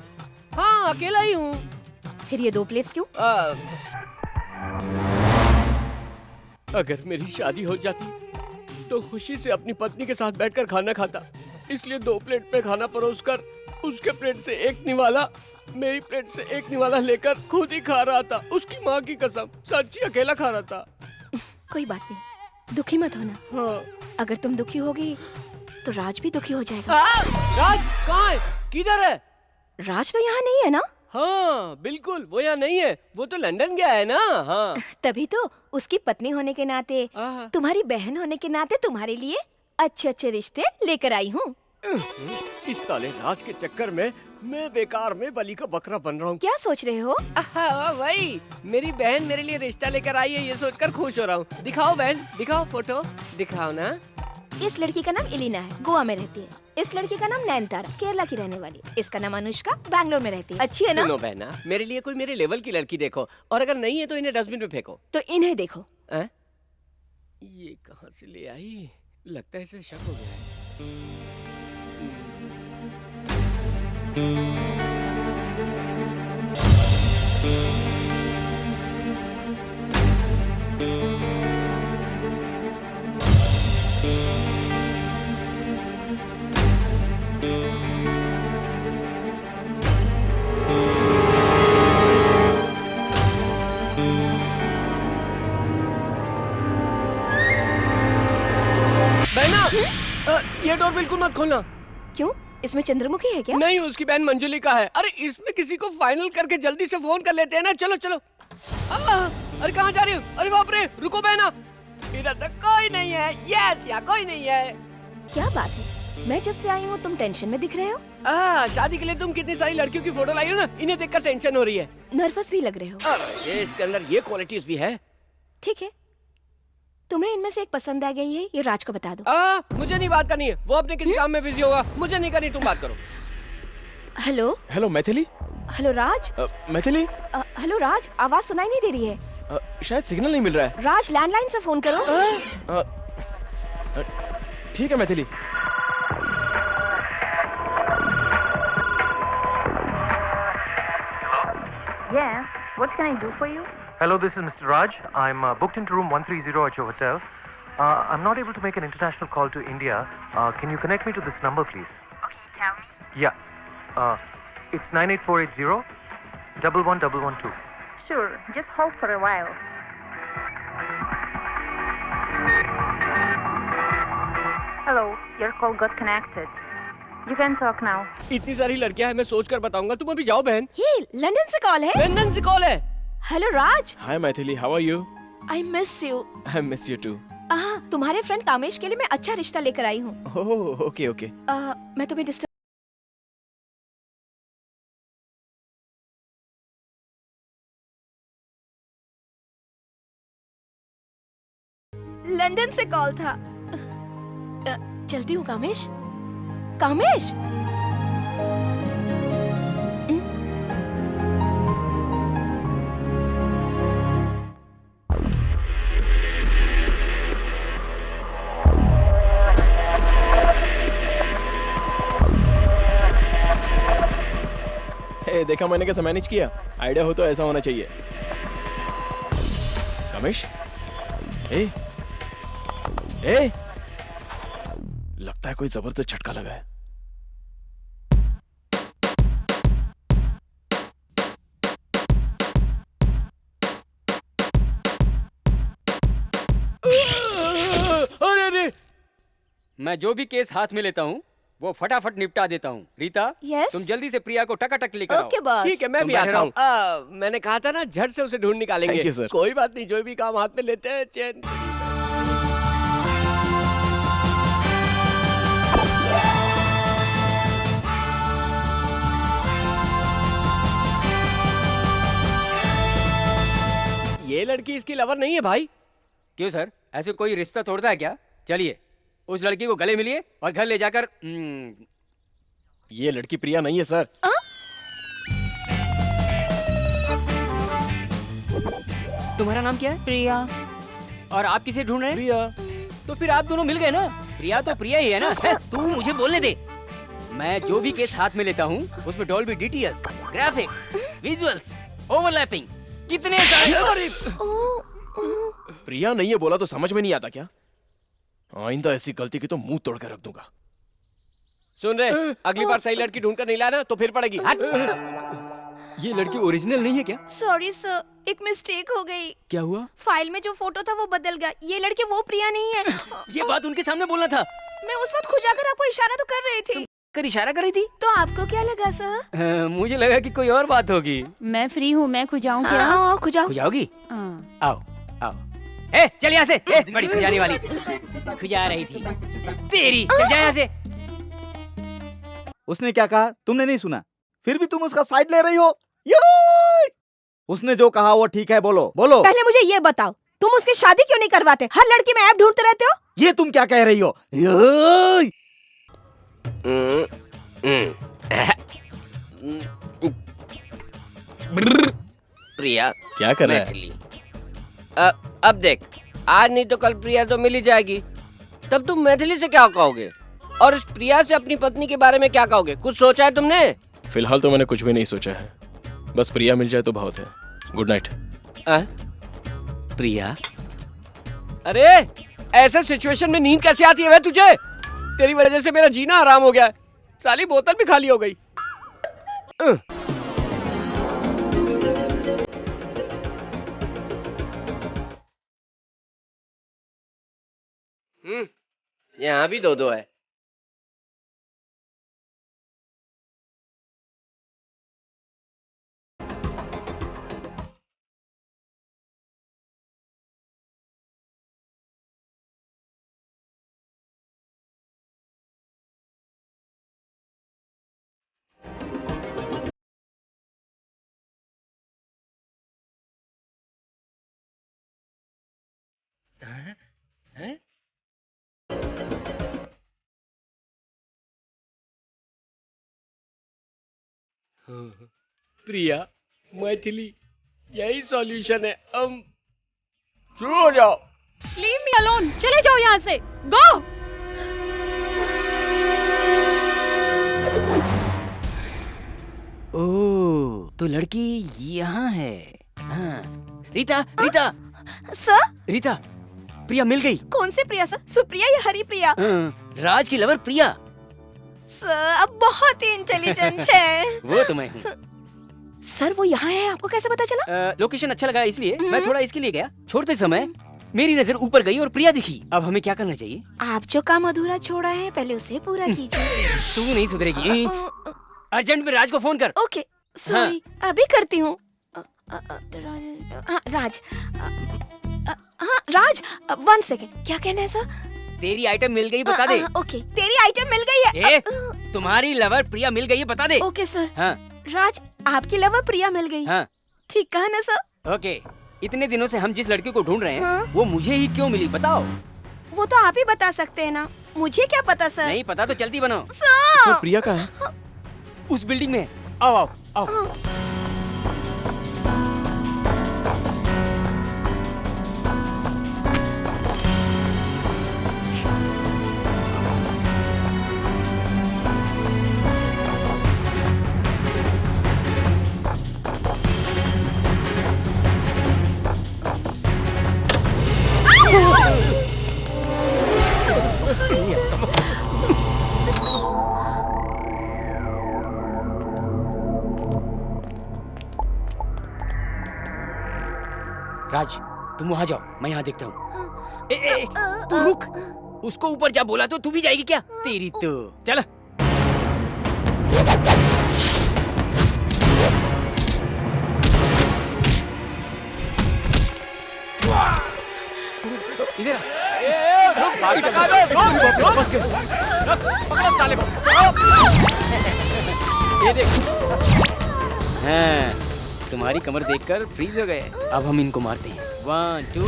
F: हाँ, अकेला ही हूँ।
I: फिर ये 2 प्लेट्स क्यों?
F: अगर मेरी शादी हो जाती तो खुशी से अपनी पत्नी के साथ बैठकर खाना खाता, इसलिए 2 प्लेट में खाना परोसकर उसके प्लेट से एक निवाला, मेरी प्लेट से एक निवाला लेकर खुद ही खा रहा था। उसकी माँ की कसम, सच्ची अकेला खा रहा था।
I: कोई बात नहीं, दुखी मत होना।
F: हाँ।
I: अगर तुम दुखी होगी तो राज भी दुखी हो जाएगा।
F: राज कहाँ है? किधर है?
I: राज तो यहाँ नहीं है ना?
F: हाँ बिल्कुल, वो यहाँ नहीं है, वो तो लंदन गया है ना। हाँ।
I: तभी तो उसकी पत्नी होने के नाते, तुम्हारी बहन होने के नाते तुम्हारे लिए अच्छे अच्छे रिश्ते लेकर आई हूँ।
F: इस साले राज के चक्कर में मैं बेकार में बलि का बकरा बन रहा हूँ।
I: क्या सोच रहे हो?
F: वही, मेरी बहन मेरे लिए रिश्ता लेकर आई है, ये सोचकर खुश हो रहा हूँ। दिखाओ बहन, दिखाओ फोटो, दिखाओ ना।
I: इस लड़की का नाम इलिना है, गोवा में रहती है। इस लड़की का नाम नैनतारा, केरला की रहने वाली। इसका नाम अनुष्का, बैंगलोर में रहती है। अच्छी है ना?
F: सुनो बहना, मेरे लिए कोई मेरे लेवल की लड़की देखो, और अगर नहीं है तो इन्हें डस्टबिन में फेंको।
I: तो इन्हें देखो।
F: ये कहाँ से ले आई? लगता है इसे शक हो गया है। बहना, ये डोर बिल्कुल मत खोलना।
I: क्यों? इसमें चंद्रमुखी है क्या?
F: नहीं, उसकी बहन मंजुली का है। अरे इसमें किसी को फाइनल करके जल्दी से फोन कर लेते हैं ना। चलो चलो। अरे कहाँ जा रही हो? अरे बाप रे, रुको बहना, इधर तक कोई नहीं है। यस, यहाँ कोई नहीं है।
I: क्या बात है, मैं जब से आई हूँ तुम टेंशन में दिख रहे हो।
F: शादी के लिए तुम कितनी सारी लड़कियों की फोटो लाई हो ना, इन्हें देखकर टेंशन हो रही है।
I: नर्वस भी लग रहे हो।
F: ये इसके अंदर ये क्वालिटीज भी है।
I: ठीक है, तुम्हें इनमें से एक पसंद आ गई है, ये राज को बता दो।
F: मुझे नहीं बात करनी है, वो अपने किसी काम में बिजी होगा। मुझे नहीं करनी, तुम बात करो।
I: Hello
G: hello Maithili.
I: हेलो राज।
G: मैथिली।
I: हेलो राज, आवाज सुनाई नहीं दे रही है।
G: शायद सिग्नल नहीं मिल रहा है।
I: राज, लैंडलाइन से फोन करो।
G: ठीक है Maithili.
N: Yes, what can I do for you?
O: Hello, this is Mr. Raj. I'm booked into room 130 at your hotel. I'm not able to make an international call to India. Can you connect me to this number, please?
N: Okay, tell me.
O: Yeah. It's 98480 11112.
N: Sure, just hold for a while. Hello, your call got connected. You can talk now.
F: इतनी सारी लड़कियां हैं, मैं सोच कर बताऊंगा। तुम अभी जाओ बहन।
I: ये लंदन से कॉल है।
F: लंदन से कॉल है।
I: Hello Raj.
G: Hi Maithili, how are you?
I: I miss you.
G: I miss you too.
I: तुम्हारे फ्रेंड कामेश के लिए मैं अच्छा रिश्ता लेकर आई हूँ।
G: Oh okay okay.
I: मैं तुम्हें डिस्टर्ब लंदन से कॉल था। चलती हूँ कामेश। कामेश,
G: देखा मैंने कैसे मैनेज किया। आइडिया हो तो ऐसा होना चाहिए। कमेश, ए लगता है कोई जबरदस्त झटका लगा है।
J: अरे मैं जो भी केस हाथ में लेता हूँ वो फटाफट निपटा देता हूँ। रीता,
I: yes?
J: तुम जल्दी से प्रिया को टकाटक लेकर आओ।
I: Okay, boss.
F: ठीक है, मैं भी आता हूँ। मैंने कहा था ना, झट से उसे ढूंढ निकालेंगे।
G: Thank you, sir.
F: कोई बात नहीं, जो भी काम हाथ में लेते हैं चैन से। ये लड़की इसकी लवर नहीं है भाई।
J: क्यों सर, ऐसे कोई रिश्ता तोड़ता है क्या? चलिए उस लड़की को गले मिलिए और घर ले जाकर।
G: ये लड़की प्रिया नहीं है सर।
J: तुम्हारा नाम क्या है?
K: प्रिया।
J: और आप किसे ढूंढ रहे हैं?
G: प्रिया।
J: तो फिर आप दोनों मिल गए ना। प्रिया तो प्रिया ही है ना। तू मुझे बोलने दे। मैं जो भी केस हाथ में लेता हूँ उसमें Dolby DTS, graphics, visuals, overlapping, कितने सारे।
G: प्रिया नहीं है बोला तो समझ में नहीं आता क्या? आइंदा ऐसी गलती की तो मुंह तोड़ कर रख दूंगा।
F: सुन रहे, अगली बार सही लड़की ढूंढ कर नहीं लाना तो फिर पड़ेगी।
J: ये लड़की ओरिजिनल नहीं है क्या?
I: सॉरी सर, एक मिस्टेक हो गई।
J: क्या हुआ?
I: फाइल में जो फोटो था वो बदल गया। ये लड़की वो प्रिया नहीं है।
J: ये बात उनके सामने बोलना था।
I: मैं उस वक्त खुजाकर आपको इशारा तो कर रही थी।
J: कर इशारा कर रही थी
I: तो आपको क्या लगा सर?
J: मुझे लगा कि कोई और बात होगी।
K: मैं फ्री हूँ, मैं खुजाऊँ क्या?
I: हाँ, खुजाओ।
J: खुजाओगी?
K: हाँ।
J: आओ आओ। ए चल यहाँ से। ए बड़ी खुजाने वाली खुजा रही थी तेरी। चल जा यहाँ से।
B: उसने क्या कहा तुमने नहीं सुना? फिर भी तुम उसका साइड ले रही हो। उसने जो कहा वो ठीक है। बोलो बोलो।
I: पहले मुझे ये बताओ, तुम उसकी शादी क्यों नहीं करवाते? हर लड़की में ऐप ढूंढते रहते हो।
B: ये तुम क्या कह रही हो?
F: प्रिया
G: क्या कर रहा है?
F: अब देख, आज नहीं तो कल प्रिया तो मिल ही जाएगी। तब तुम मैथिली से क्या कहोगे और इस प्रिया से अपनी पत्नी के बारे में क्या कहोगे? कुछ सोचा है तुमने?
G: फिलहाल तो मैंने कुछ भी नहीं सोचा है। बस प्रिया मिल जाए तो बहुत है। Good night.
F: प्रिया? अरे ऐसे सिचुएशन में नींद कैसे आती है तुझे? तेरी वजह से मेरा जीना हराम हो गया है। साली बोतल भी खाली हो गई। यहाँ भी दो है। हैं? प्रिया, मैथिली, यही सॉल्यूशन है। शुरू हो जाओ।
K: लीव मी अलोन, चले जाओ यहाँ से, गो।
J: ओह, तो लड़की यहाँ है। हाँ। रीता, रीता,
I: सर,
J: रीता, प्रिया मिल गई।
I: कौन सी प्रिया सर? सुप्रिया या हरी प्रिया?
J: राज की लवर प्रिया।
I: सर, आप बहुत ही इंटेलिजेंट है।
J: वो तो मैं हूँ।
I: सर, वो यहाँ है, आपको कैसे पता चला?
J: लोकेशन अच्छा लगा इसलिए मैं थोड़ा इसके लिए गया। छोड़ते समय मेरी नजर ऊपर गई और प्रिया दिखी। अब हमें क्या करना चाहिए?
I: आप जो काम अधूरा छोड़ा है, पहले उसे पूरा कीजिए।
J: तू नहीं सुधरेगी। अर्जेंट में राज को फोन कर।
I: ओके, सॉरी, अभी करती हूँ। राज, हाँ राज, 1 सेकेंड। क्या कहना है सर?
J: तेरी आइटम मिल गई, बता दे।
I: ओके, तेरी आइटम मिल गई है।
J: तुम्हारी लवर प्रिया मिल गई है, बता दे।
I: Okay sir.
J: हाँ।
I: राज, आपकी लवर प्रिया मिल गई।
J: हाँ।
I: ठीक कहा ना सर?
J: ओके, इतने दिनों से हम जिस लड़की को ढूंढ रहे हैं,
I: हाँ?
J: वो मुझे ही क्यों मिली, बताओ।
I: वो तो आप ही बता सकते हैं ना, मुझे क्या पता सर।
J: नहीं पता तो चलती बनो।
I: सर,
J: प्रिया कहाँ है? उस बिल्डिंग में। आओ आओ आओ। राज, तुम वहाँ जाओ, मैं यहाँ देखता हूँ। तू रुक, उसको ऊपर जा बोला तो तू भी जाएगी क्या? तेरी तो चल। इधर ये देख। हाँ, तुम्हारी कमर देखकर फ्रीज हो गए। अब हम इनको मारते हैं। 1 2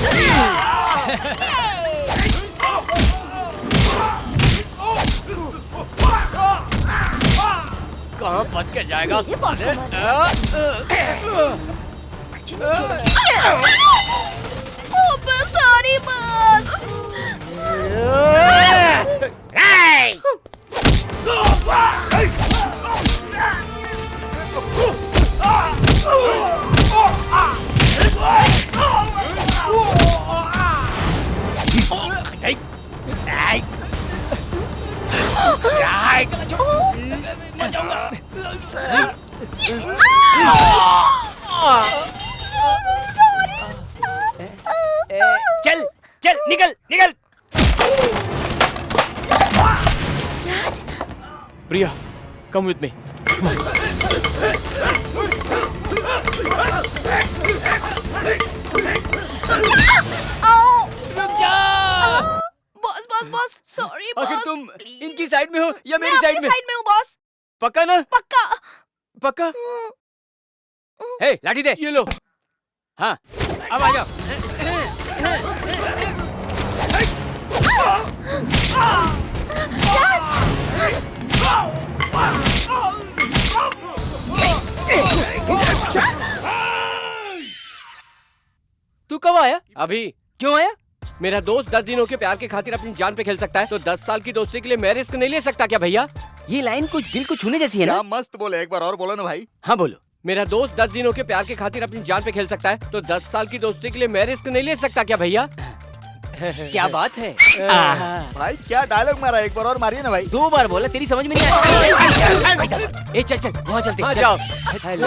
J: कहाँ बच के जाएगा?
I: Sorry boss.
J: चल चल, निकल निकल।
G: प्रिया, come with me.
J: रुक जा।
I: Boss boss boss, sorry boss.
J: आखिर तुम इनकी साइड में हो या मेरी साइड में?
I: साइड में हूँ बॉस।
J: पक्का ना?
I: पक्का।
J: पक्का? हे, लाठी दे। ये लो। हाँ, अब आ जाओ।
F: तू कब आया?
J: अभी। क्यों आया?
F: मेरा दोस्त 10 दिनों के प्यार के खातिर अपनी जान पे खेल सकता है, तो 10 साल की दोस्ती के लिए मैं रिस्क नहीं ले सकता क्या भैया?
J: ये लाइन कुछ दिल को छूने जैसी है ना?
B: मस्त बोले, एक बार और बोलो ना भाई।
J: हाँ बोलो।
F: मेरा दोस्त 10 दिनों के प्यार के खातिर अपनी जान पे खेल सकता है, तो 10 साल की दोस्ती के लिए मैं रिस्क नहीं ले सकता क्या भैया?
J: क्या बात है?
B: भाई क्या डायलॉग मारा, एक बार और मारिए ना भाई।
J: 2 बार बोला, तेरी समझ में नहीं आया। ए चल चल, वहाँ चलते।
F: हाँ जाओ।
J: हेलो।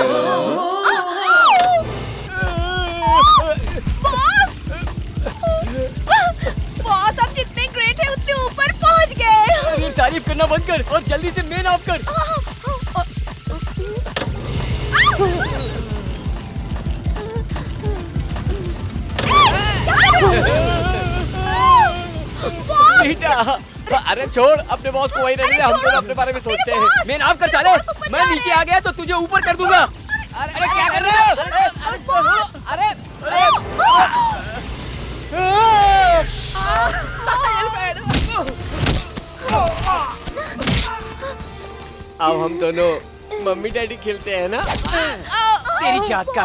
I: बॉस, आप जितने ग्रेट है उतने ऊपर पहुंच गए।
F: तारीफ करना बंद कर और जल्दी से मेन ऑफ कर। बेटा, अरे छोड़, अपने बॉस को वही रहने दे, हम लोग अपने बारे में सोचते हैं।
J: मैं ऑफ कर साले। मैं नीचे आ गया तो तुझे ऊपर कर दूंगा।
F: अरे क्या कर रहे हो? अरे आओ हम दोनों मम्मी डैडी खेलते हैं ना।
J: तेरी जात का।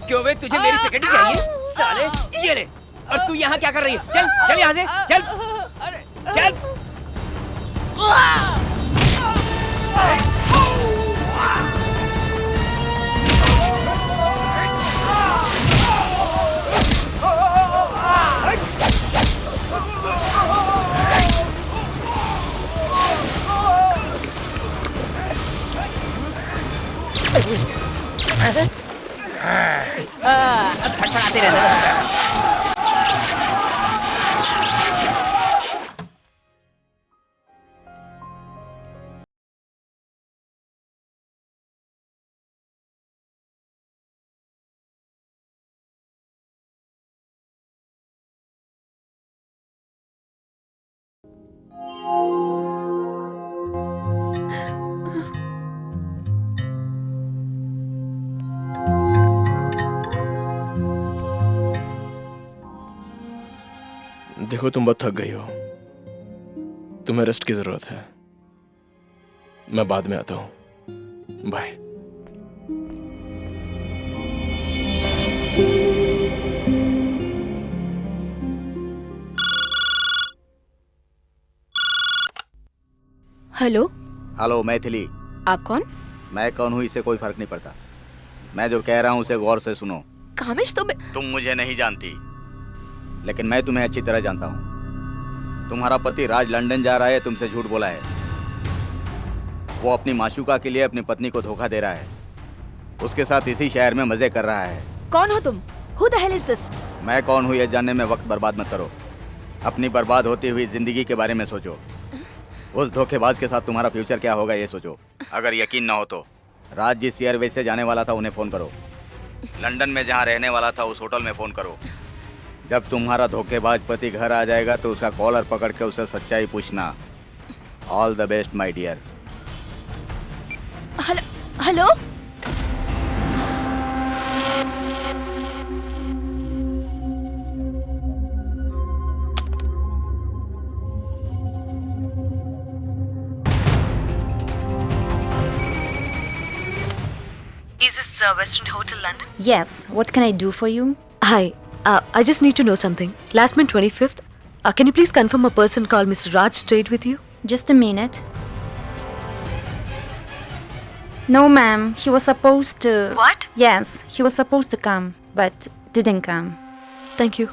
J: क्यों बे, तुझे मेरी सेक्रेटरी चाहिए? साले ये ले। और तू यहाँ क्या कर रही है? चल चल यहाँ से, चल चल। अब फटफटाते रहना।
G: देखो तुम बहुत थक गई हो, तुम्हें रेस्ट की जरूरत है। मैं बाद में आता हूं। बाय।
I: हेलो।
B: हेलो मैथिली।
I: आप कौन?
B: मैं कौन हूँ इससे कोई फर्क नहीं पड़ता। मैं जो कह रहा हूँ उसे गौर से सुनो।
I: कामिश तुम
B: मुझे नहीं जानती, लेकिन मैं तुम्हें अच्छी तरह जानता हूँ। तुम्हारा पति राज लंदन जा रहा है, तुमसे झूठ बोला है। वो अपनी माशूका के लिए अपनी पत्नी को धोखा दे रहा है, उसके साथ इसी शहर में मजे कर रहा है।
I: कौन हो तुम? Who the hell is this?
B: मैं कौन हूँ ये जानने में वक्त बर्बाद मत करो। अपनी बर्बाद होती हुई जिंदगी के बारे में सोचो। उस धोखेबाज के साथ तुम्हारा फ्यूचर क्या होगा ये सोचो। अगर यकीन ना हो तो राज जिस एयरवेज से जाने वाला था उन्हें फ़ोन करो। लंदन में जहाँ रहने वाला था उस होटल में फ़ोन करो। जब तुम्हारा धोखेबाज पति घर आ जाएगा तो उसका कॉलर पकड़ के उसे सच्चाई पूछना। All the best my dear.
I: Hello.
A: Is this Western Hotel London?
D: Yes, what can I do for you?
A: Hi, I just need to know something. Last month 25th, can you please confirm a person called Mr. Raj stayed with you?
D: Just a minute. No, ma'am. He was supposed to...
A: What?
D: Yes, he was supposed to come, but didn't come.
A: Thank you.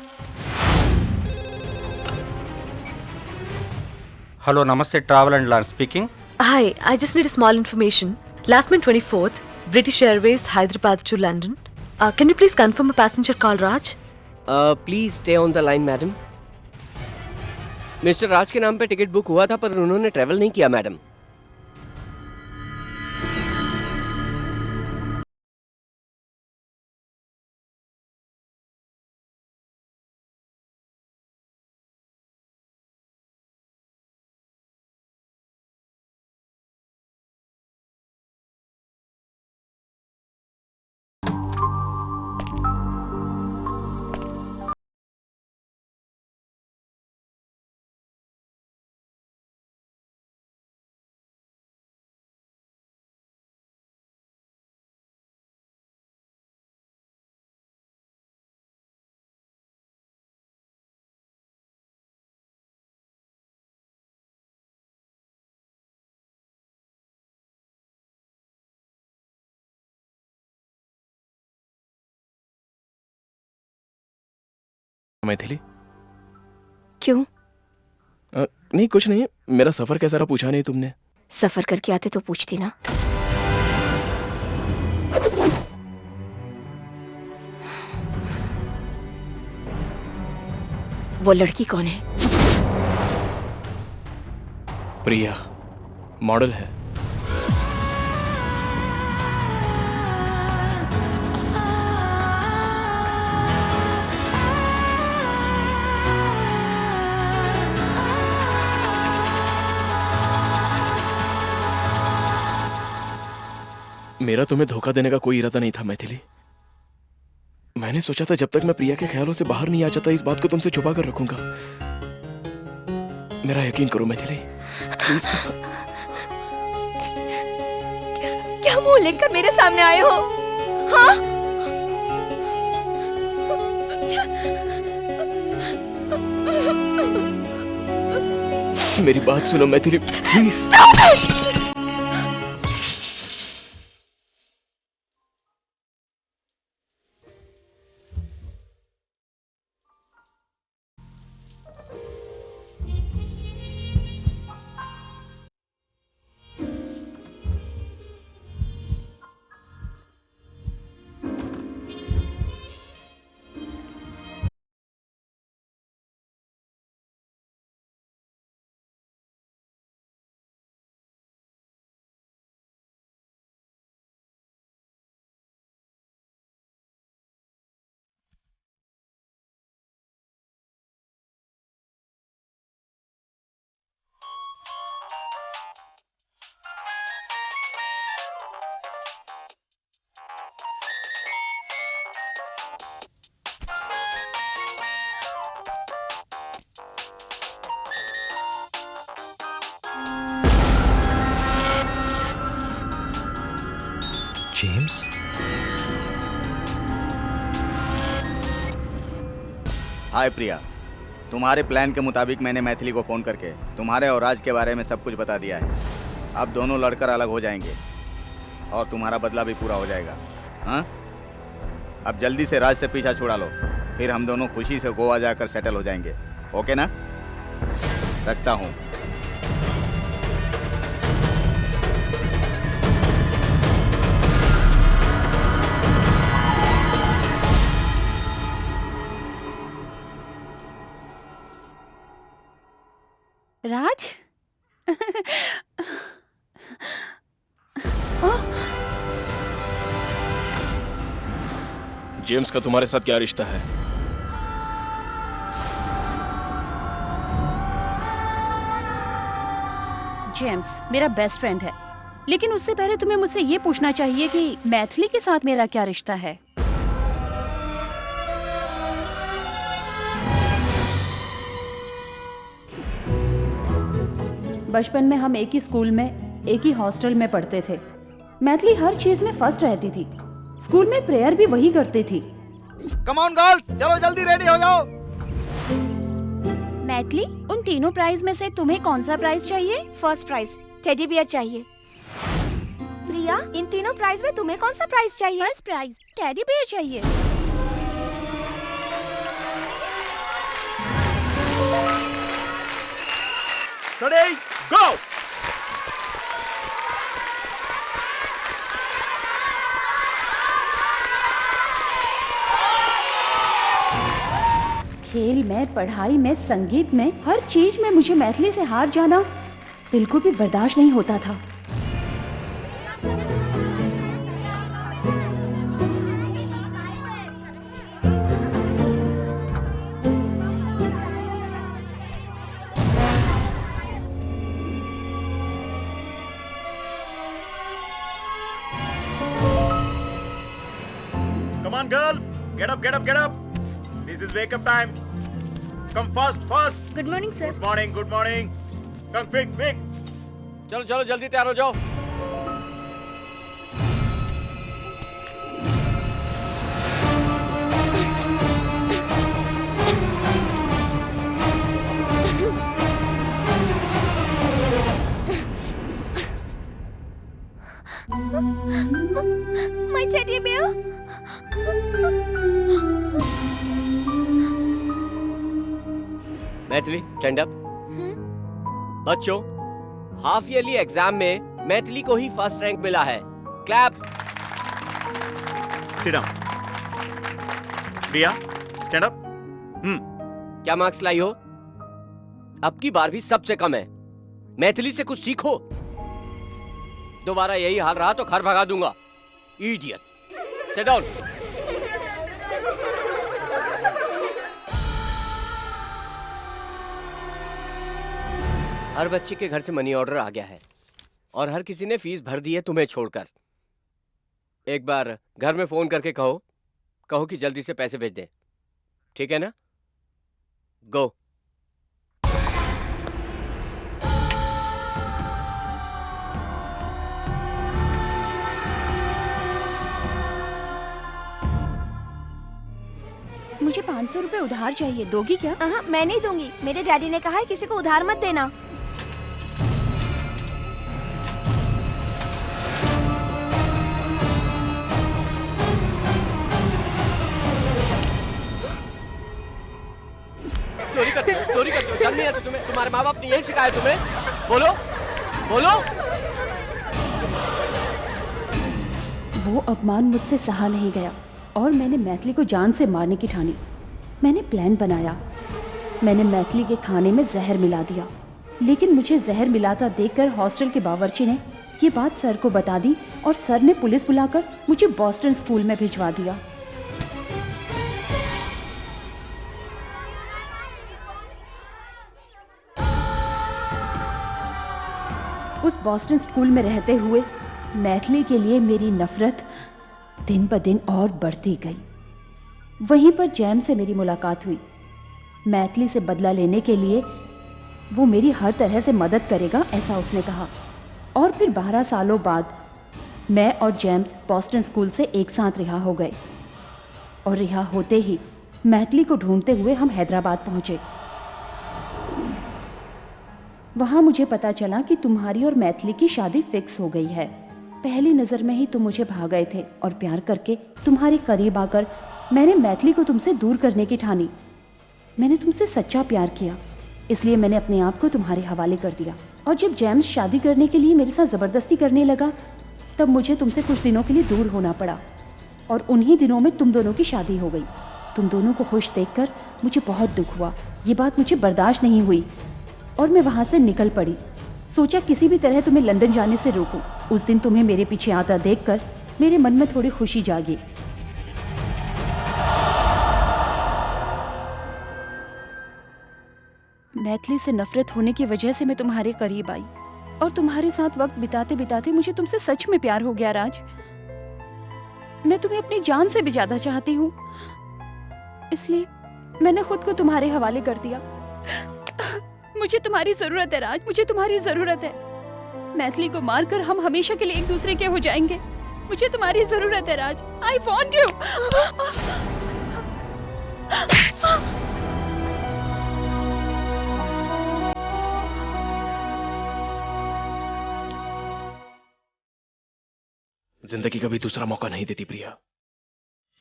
E: Hello, Namaste Travel and Lounge speaking.
A: Hi, I just need a small information. Last month 24th, British Airways Hyderabad to London. Can you please confirm a passenger called Raj?
F: Please stay on the line madam. Mister Raj के नाम पे ticket book हुआ था पर उन्होंने travel नहीं किया madam.
G: Maithili.
I: क्यों?
G: नहीं कुछ नहीं, मेरा सफर कैसा रहा पूछा नहीं तुमने।
I: सफर करके आते तो पूछती ना। वो लड़की कौन है?
G: प्रिया, मॉडल है। मेरा तुम्हें धोखा देने का कोई इरादा नहीं था मैथिली। मैंने सोचा था जब तक मैं प्रिया के ख्यालों से बाहर नहीं आ जाता इस बात को तुमसे छुपा कर रखूंगा। मेरा यकीन करो मैथिली, प्लीज।
I: मुंह लेकर मेरे सामने आए हो? हाँ?
G: मेरी बात सुनो मैथिली, प्लीज।
B: जेम्स? हाय प्रिया, तुम्हारे प्लान के मुताबिक मैंने मैथिली को फ़ोन करके तुम्हारे और राज के बारे में सब कुछ बता दिया है। अब दोनों लड़कर अलग हो जाएंगे और तुम्हारा बदला भी पूरा हो जाएगा। हाँ, अब जल्दी से राज से पीछा छुड़ा लो, फिर हम दोनों खुशी से गोवा जाकर सेटल हो जाएंगे। ओके ना? रखता हूँ।
K: राज?
G: जेम्स का तुम्हारे साथ क्या रिश्ता है?
K: जेम्स मेरा बेस्ट फ्रेंड है, लेकिन उससे पहले तुम्हें मुझसे ये पूछना चाहिए कि मैथिली के साथ मेरा क्या रिश्ता है। बचपन में हम एक ही स्कूल में, एक ही हॉस्टल में पढ़ते थे। मैथिली हर चीज में फर्स्ट रहती थी, स्कूल में प्रेयर भी वही करती थी।
B: कम ऑन गर्ल्स, चलो जल्दी रेडी हो जाओ।
K: मैथिली, उन तीनों प्राइज में से तुम्हें कौन सा प्राइज चाहिए?
I: फर्स्ट प्राइज टेडी बियर चाहिए। प्रिया, इन तीनों प्राइज में तुम्हें कौन सा प्राइज चाहिए?
K: फर्स्ट प्राइज टेडी बियर चाहिए।
G: Ready, go!
K: खेल में, पढ़ाई में, संगीत में, हर चीज में मुझे मैथिली से हार जाना बिल्कुल भी बर्दाश्त नहीं होता था।
P: Come on, girls! Get up, get up, get up! This is wake up time. Come fast, fast!
C: Good morning, sir.
P: Good morning, good morning. Come quick, quick!
F: चलो चलो जल्दी तैयार हो जाओ।
I: My teddy bear.
F: Maithili, stand up. बच्चों, half yearly exam में मैथिली को ही फर्स्ट रैंक मिला है। Claps.
P: Sit down. Priya, stand up.
F: क्या मार्क्स लाई हो? अब की बार भी सबसे कम है। मैथिली से कुछ सीखो। दोबारा यही हाल रहा तो घर भगा दूंगा। इडियट। Sit down. हर बच्चे के घर से मनी ऑर्डर आ गया है और हर किसी ने फीस भर दी है तुम्हें छोड़कर। एक बार घर में फोन करके कहो कि जल्दी से पैसे भेज दें। ठीक है ना? गो।
K: मुझे 500 रुपए उधार चाहिए, दोगी क्या?
I: मैं नहीं दूंगी। मेरे डैडी ने कहा है किसी को उधार मत देना।
F: चोरी करते हो, शर्म नहीं आती तुम्हें? तुम्हारे माँ बाप ने यही सिखाया तुम्हें? बोलो बोलो।
K: वो अपमान मुझसे सहा नहीं गया और मैंने मैथिली को जान से मारने की ठानी। मैंने प्लान बनाया। मैंने मैथिली के खाने में जहर मिला दिया, लेकिन मुझे जहर मिलाता देखकर हॉस्टल के बावर्ची ने ये बात सर को बता दी और सर ने पुलिस बुलाकर मुझे बॉस्टन स्कूल में भिजवा दिया। उस बॉस्टन स्कूल में रहते हुए मैथिली के लिए मेरी नफरत दिन ब दिन और बढ़ती गई। वहीं पर जैम से मेरी मुलाकात हुई। मैथिली से बदला लेने के लिए वो मेरी हर तरह से मदद करेगा, ऐसा उसने कहा। और फिर 12 सालों बाद मैं और जेम्स बॉस्टन स्कूल से एक साथ रिहा हो गए और रिहा होते ही मैथिली को ढूंढते हुए हम हैदराबाद पहुंचे। वहां मुझे पता चला कि तुम्हारी और मैथिली की शादी फिक्स हो गई है। पहली नज़र में ही तुम मुझे भा गए थे और प्यार करके तुम्हारे करीब आकर मैंने मैथिली को तुमसे दूर करने की ठानी। मैंने तुमसे सच्चा प्यार किया, इसलिए मैंने अपने आप को तुम्हारे हवाले कर दिया। और जब जेम्स शादी करने के लिए मेरे साथ ज़बरदस्ती करने लगा, तब मुझे तुमसे कुछ दिनों के लिए दूर होना पड़ा और उन्हीं दिनों में तुम दोनों की शादी हो गई। तुम दोनों को खुश देखकर मुझे बहुत दुख हुआ। ये बात मुझे बर्दाश्त नहीं हुई और मैं वहाँ से निकल पड़ी। सोचा किसी भी तरह तुम्हें लंदन जाने से रोकूं। उस दिन तुम्हें मेरे पीछे आता देखकर मेरे मन में थोड़ी खुशी जागी। मैथिली से नफरत होने की वजह से मैं तुम्हारे करीब आई और तुम्हारे साथ वक्त बिताते बिताते मुझे तुमसे सच में प्यार हो गया। राज, मैं तुम्हें अपनी जान से भी ज्यादा चाहती हूँ, इसलिए मैंने खुद को तुम्हारे हवाले कर दिया। मुझे तुम्हारी जरूरत है राज, मुझे तुम्हारी जरूरत है। मैथिली को मारकर हम हमेशा के लिए एक दूसरे के हो जाएंगे। मुझे तुम्हारी जरूरत है राज। I want you.
G: जिंदगी कभी दूसरा मौका नहीं देती प्रिया।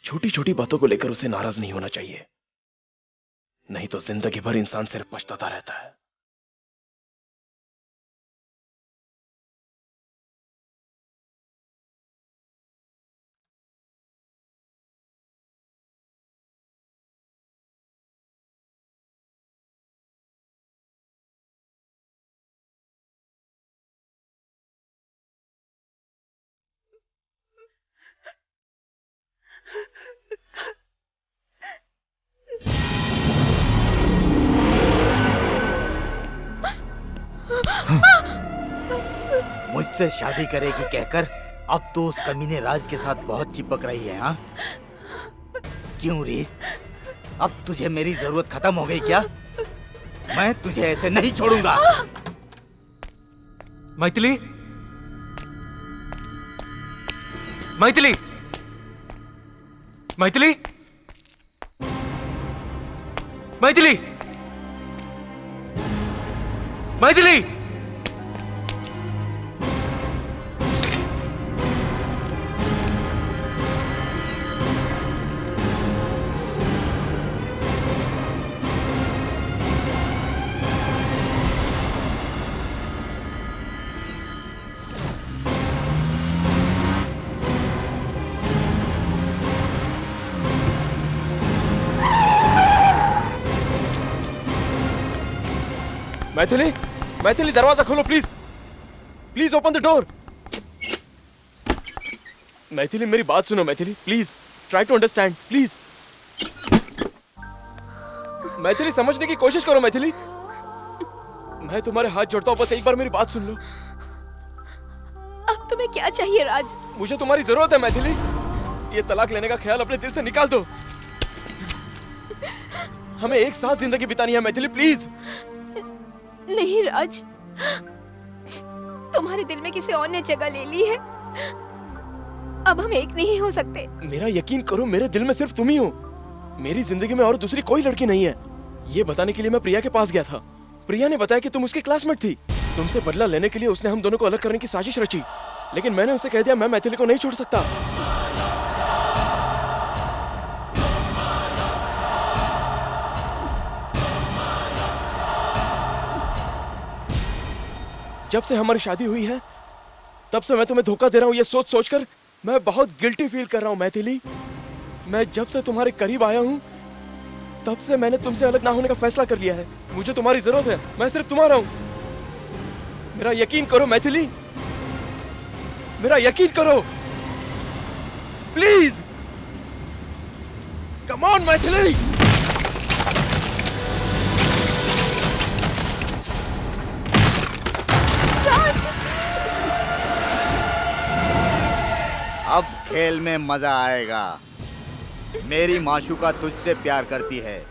G: छोटी छोटी बातों को लेकर उसे नाराज नहीं होना चाहिए, नहीं तो जिंदगी भर इंसान सिर्फ पछताता रहता है।
B: मुझसे शादी करेगी कहकर अब तो उस कमीने राज के साथ बहुत चिपक रही है। हाँ, क्यों री? अब तुझे मेरी जरूरत खत्म हो गई क्या? मैं तुझे ऐसे नहीं छोड़ूंगा।
O: मैथिली, मैथिली, मैथिली, मैथिली, मैथिली।
G: मैथिली, मैथिली, दरवाजा खोलो please, please open the door. Maithili, मेरी बात सुनो Maithili, please try to understand please. Maithili, समझने की कोशिश करो मैथिली। मैं तुम्हारे हाथ जोड़ता हूँ, बस एक बार मेरी बात सुन लो।
I: अब तुम्हें क्या चाहिए राज?
G: मुझे तुम्हारी जरूरत है मैथिली। ये तलाक लेने का ख्याल अपने दिल से निकाल दो। हमें एक साथ जिंदगी बितानी है मैथिली, प्लीज।
I: नहीं राज, तुम्हारे दिल में किसी और ने जगह ले ली है। अब हम एक नहीं हो सकते।
G: मेरा यकीन करो, मेरे दिल में सिर्फ तुम ही हो। मेरी जिंदगी में और दूसरी कोई लड़की नहीं है। ये बताने के लिए मैं प्रिया के पास गया था। प्रिया ने बताया कि तुम उसकी क्लासमेट थी। तुमसे बदला लेने के लिए उसने हम दोनों को अलग करने की साजिश रची, लेकिन मैंने उसे कह दिया मैं मैथिली को नहीं छोड़ सकता। जब से हमारी शादी हुई है तब से मैं तुम्हें धोखा दे रहा हूँ, ये सोच सोचकर मैं बहुत गिल्टी फील कर रहा हूँ मैथिली। मैं जब से तुम्हारे करीब आया हूँ तब से मैंने तुमसे अलग ना होने का फैसला कर लिया है। मुझे तुम्हारी जरूरत है, मैं सिर्फ तुम्हारा हूँ। मेरा यकीन करो मैथिली, मेरा यकीन करो प्लीज। Come on Maithili.
B: अब खेल में मजा आएगा। मेरी माशूका तुझसे प्यार करती है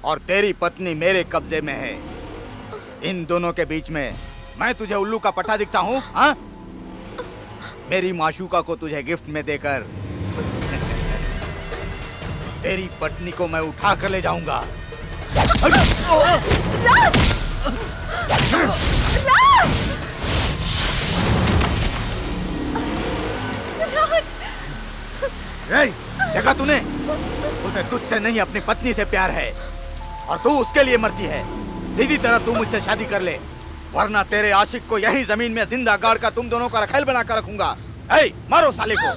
B: और तेरी पत्नी मेरे कब्जे में है। इन दोनों के बीच में मैं तुझे उल्लू का पट्टा दिखता हूँ? हाँ? मेरी माशूका को तुझे गिफ्ट में देकर तेरी पत्नी को मैं उठा कर ले जाऊंगा। देखा तूने? उसे तुझसे नहीं अपनी पत्नी से प्यार है और तू उसके लिए मरती है। सीधी तरह तू मुझसे शादी कर ले, वरना तेरे आशिक को यही जमीन में जिंदा गाड़ कर तुम दोनों का रखेल बना कर रखूंगा। मारो साले को।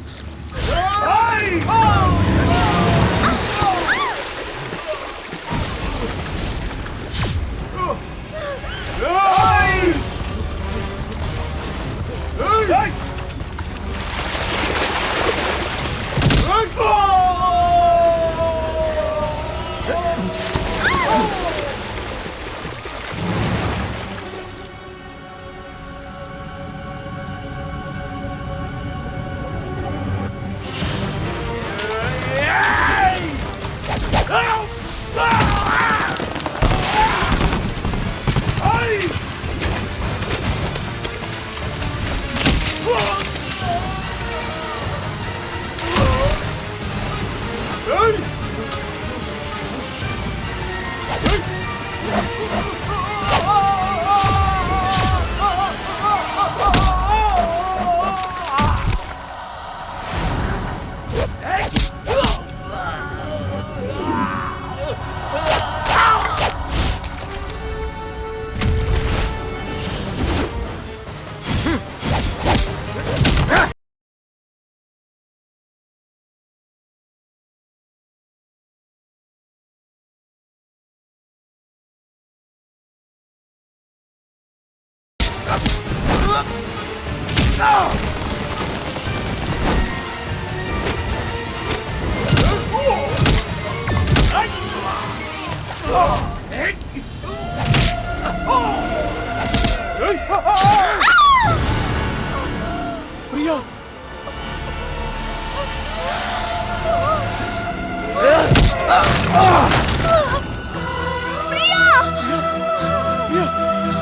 G: प्रिया,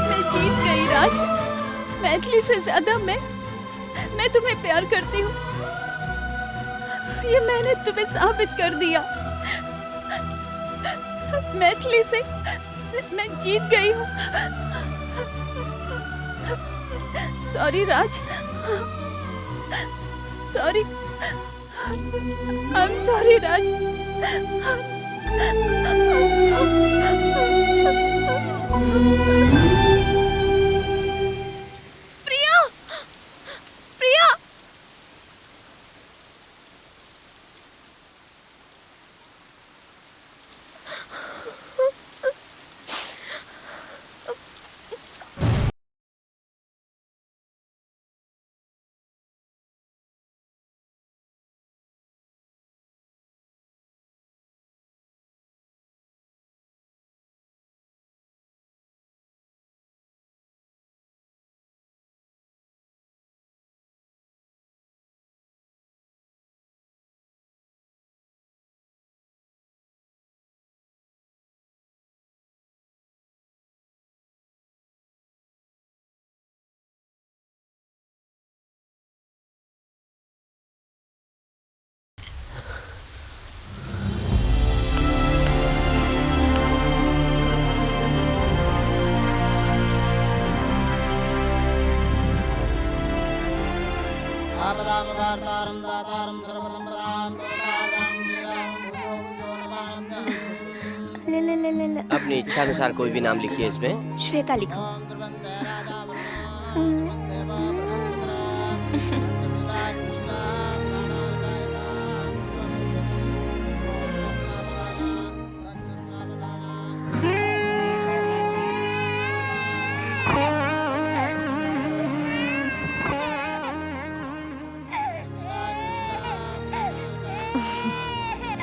K: मैं जीत गई राज। मैथिली से ज्यादा मैं तुम्हें प्यार करती हूँ। ये मैंने तुम्हें साबित कर दिया। मैथिली से मैं जीत गई हूँ। Sorry Raj, sorry. I am sorry Raj.
I: ले ले ले ले ले।
F: अपनी इच्छा अनुसार कोई भी नाम लिखिए इसमें।
I: श्वेता लिखो।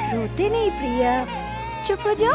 I: रोते नहीं प्रिया, चुप हो जाओ।